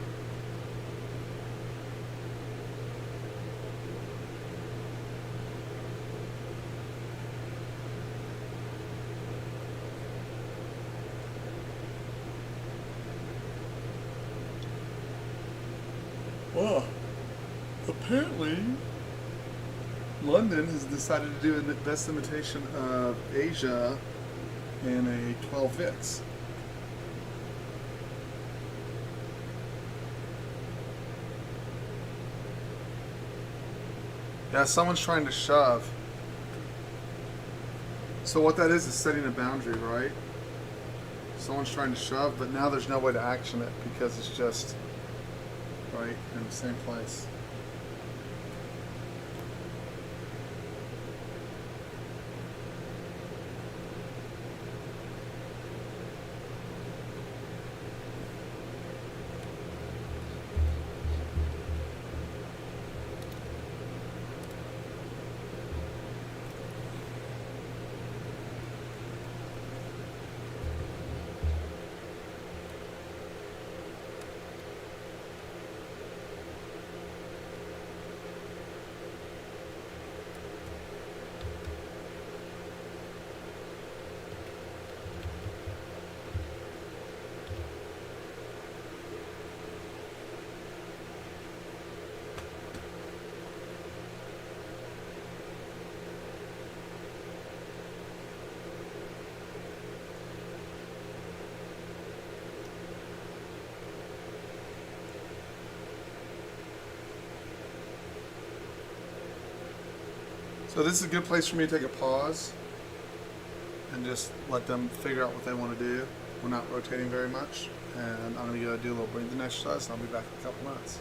S1: Well, apparently London has decided to do a best imitation of Asia in a 12 VIX. Yeah, someone's trying to shove. So what that is setting a boundary, right? Someone's trying to shove, but now there's no way to action it because it's just right in the same place. So this is a good place for me to take a pause and just let them figure out what they want to do. We're not rotating very much, and I'm going to go do a little breathing exercise, and I'll be back in a couple minutes.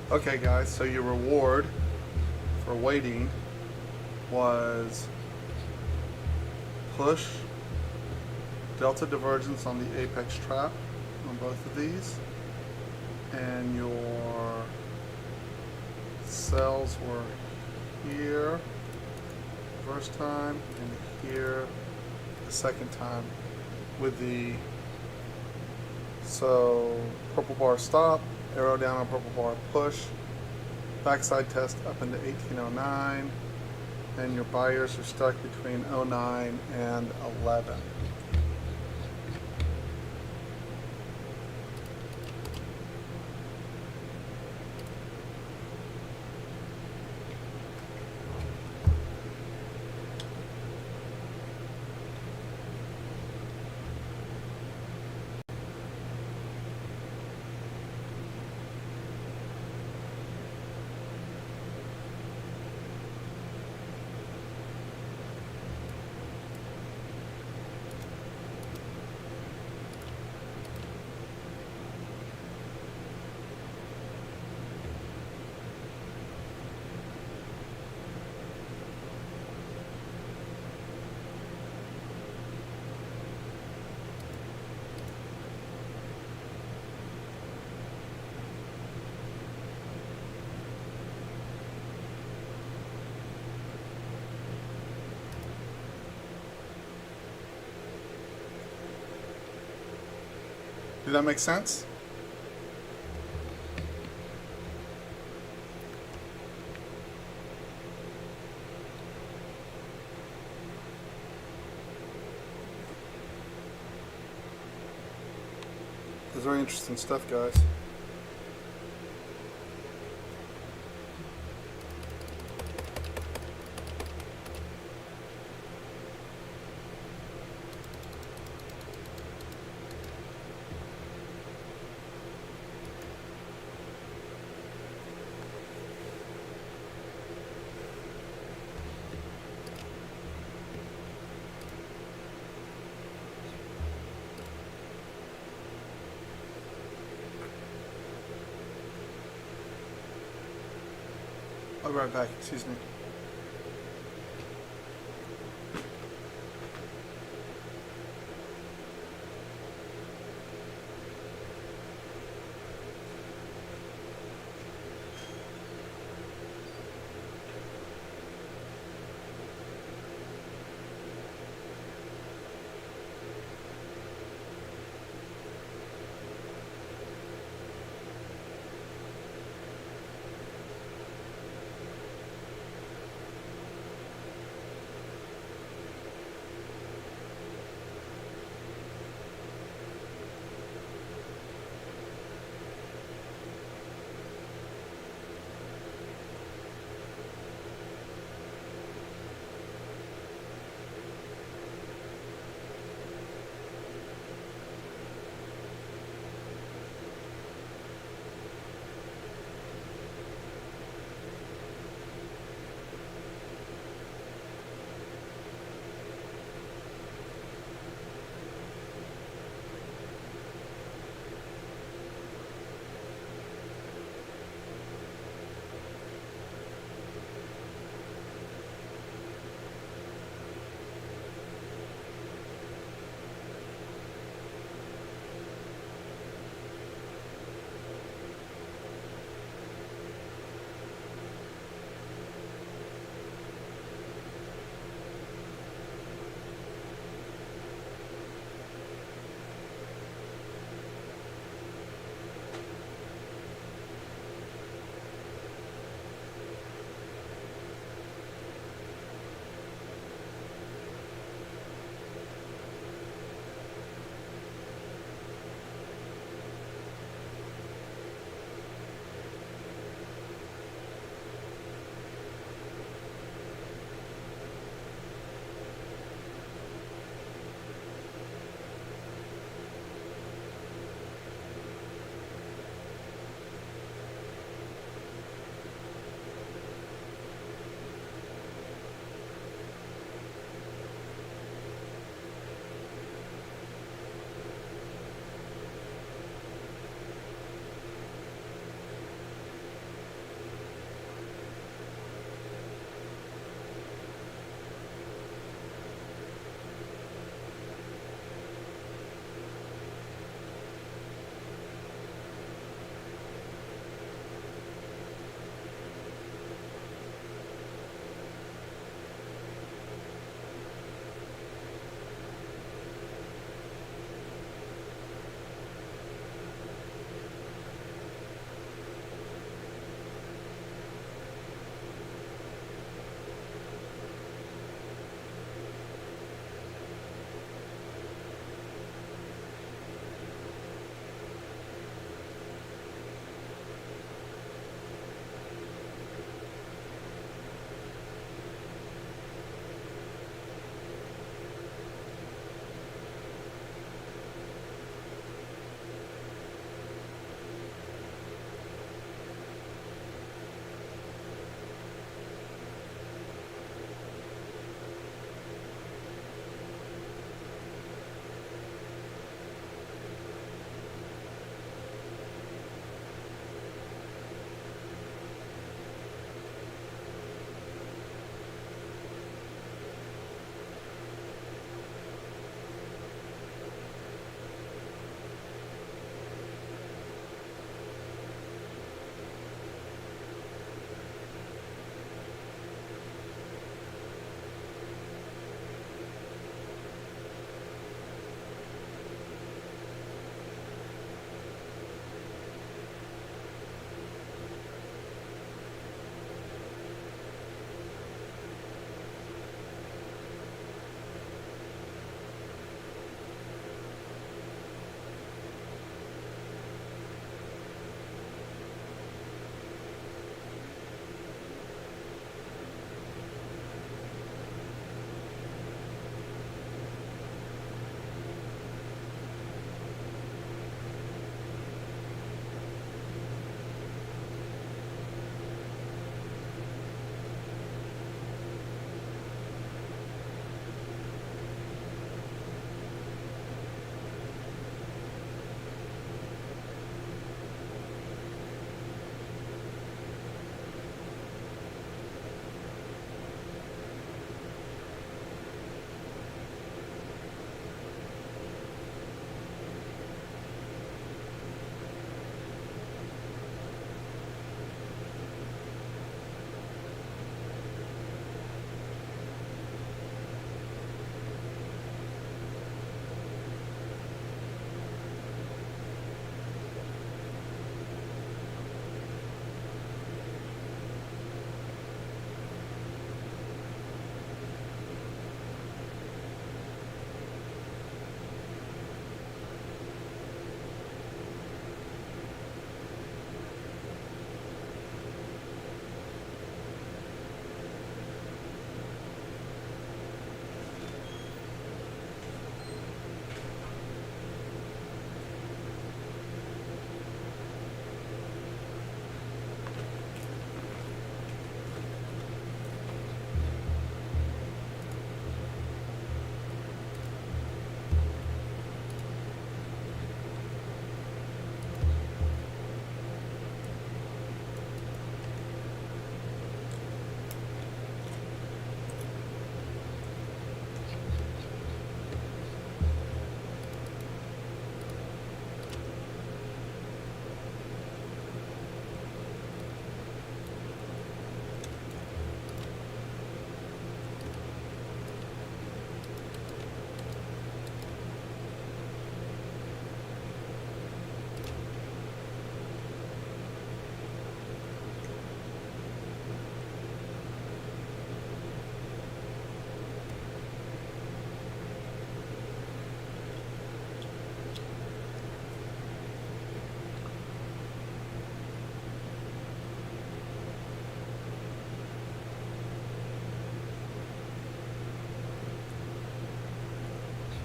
S1: Okay, guys, so your reward for waiting was push delta divergence on the apex trap on both of these, and your cells were here the first time and here the second time with the purple bar stop, arrow down on purple bar push, backside test up into 1809, and your buyers are stuck between 09 and 11. Did that make sense? It's very interesting stuff, guys. I'll be right back, excuse me.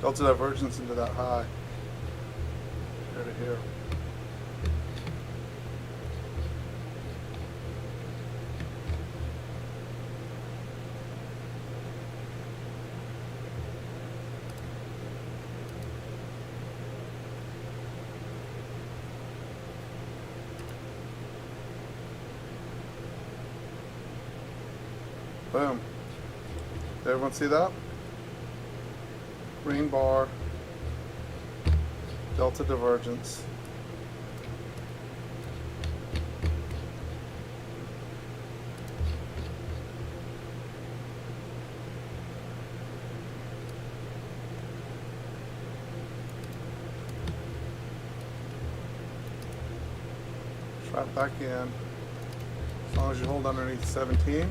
S1: Delta divergence into that high. Here to here. Boom. Did everyone see that? Green bar, delta divergence. Trap back in. As long as you hold underneath 17.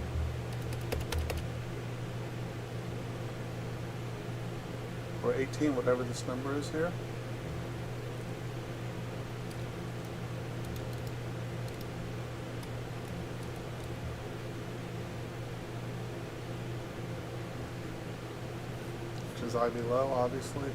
S1: Or 18, whatever this number is here. Which is IB low, obviously.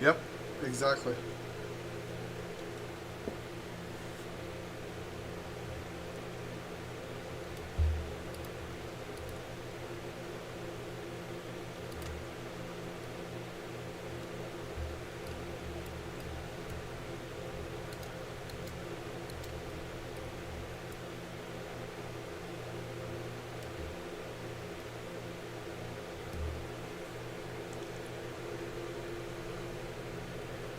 S1: Yep, exactly.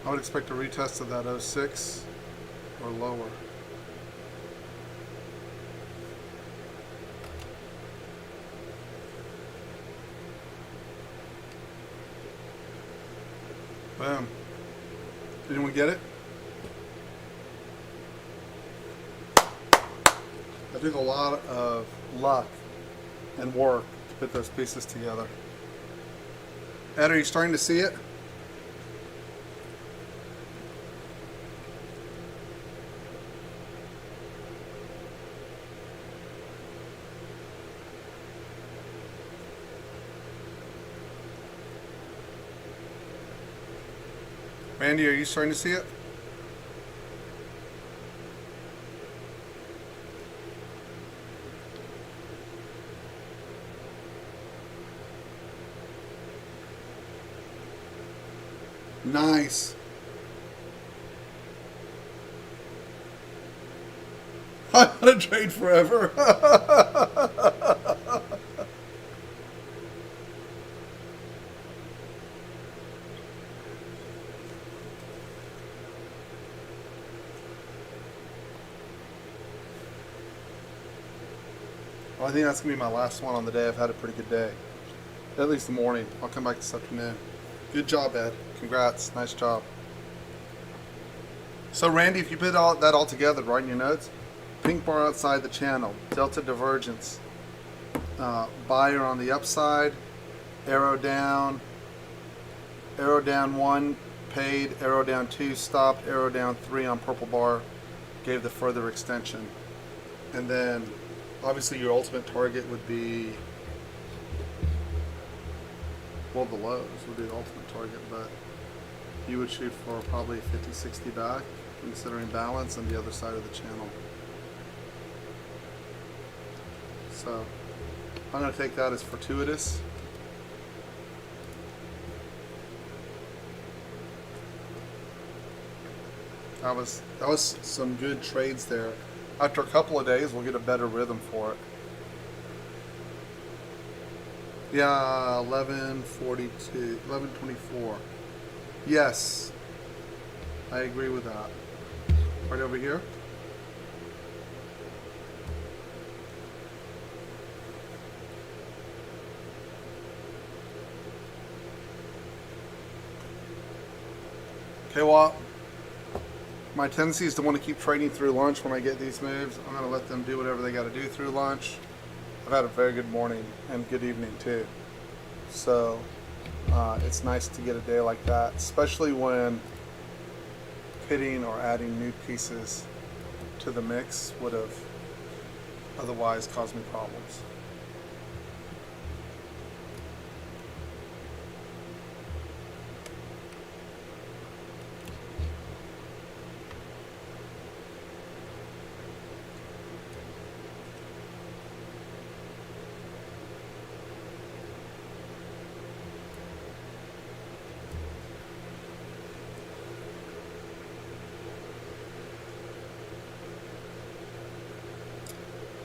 S1: I would expect a retest of that 06 or lower. Boom. Did anyone get it? That took a lot of luck and work to put those pieces together. Ed, are you starting to see it? Randy, are you starting to see it? Nice. I'm gonna trade forever. Well, I think that's gonna be my last one on the day. I've had a pretty good day. At least the morning. I'll come back this afternoon. Good job, Ed. Congrats. Nice job. So, Randy, if you put that all together, right in your notes, pink bar outside the channel, delta divergence, buyer on the upside, arrow down 1 paid, arrow down 2 stopped, arrow down 3 on purple bar gave the further extension. And then obviously your ultimate target would be, well, the lows would be the ultimate target, but you would shoot for probably 50-60 back, considering balance on the other side of the channel. So I'm going to take that as fortuitous. That was some good trades there. After a couple of days, we'll get a better rhythm for it. Yeah, 11:42, 11:24. Yes, I agree with that. Right over here. Okay, well, my tendency is to want to keep trading through lunch when I get these moves. I'm going to let them do whatever they got to do through lunch. I've had a very good morning and good evening too. So it's nice to get a day like that, especially when pitting or adding new pieces to the mix would have otherwise caused me problems.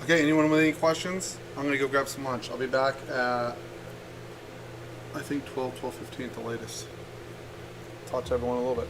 S1: Okay, anyone with any questions? I'm going to go grab some lunch. I'll be back at, I think, 12:15 at the latest. Talk to everyone a little bit.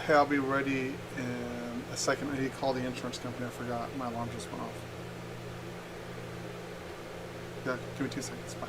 S1: Hey, I'll be ready in a second. I need to call the insurance company. I forgot. My alarm just went off. Yeah, give me 2 seconds. Bye.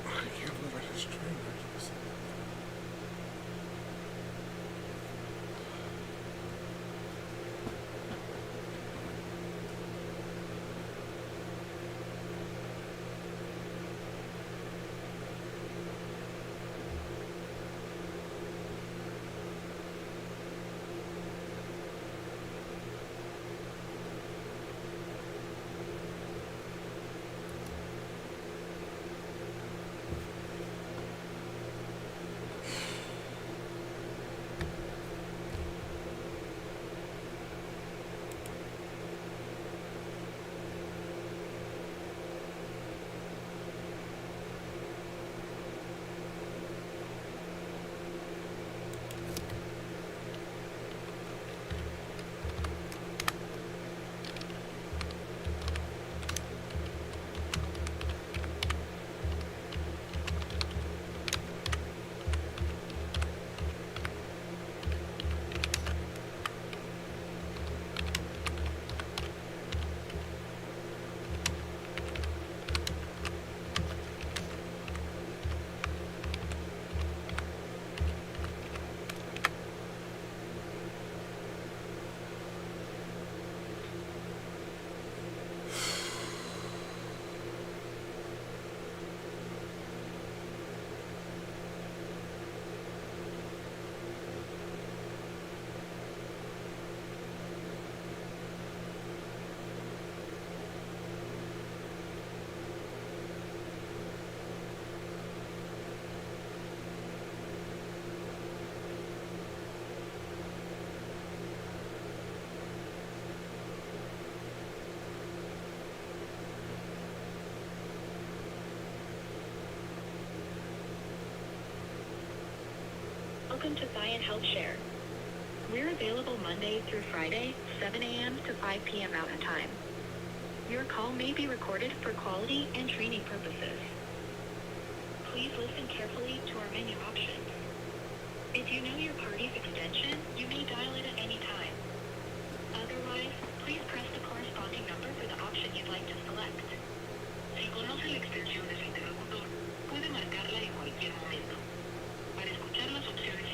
S1: I can't believe I just trained this.
S2: Welcome to Zion Health Share. We're available Monday through Friday, 7 a.m. to 5 p.m. Mountain Time. Your call may be recorded for quality and training purposes. Please listen carefully to our menu options. If you know your party's extension, you may dial it at any time. Otherwise, please press the corresponding number for the option you'd like to select. Si conoce la extensión de su interlocutor, puede marcarla en cualquier momento. Para escuchar las opciones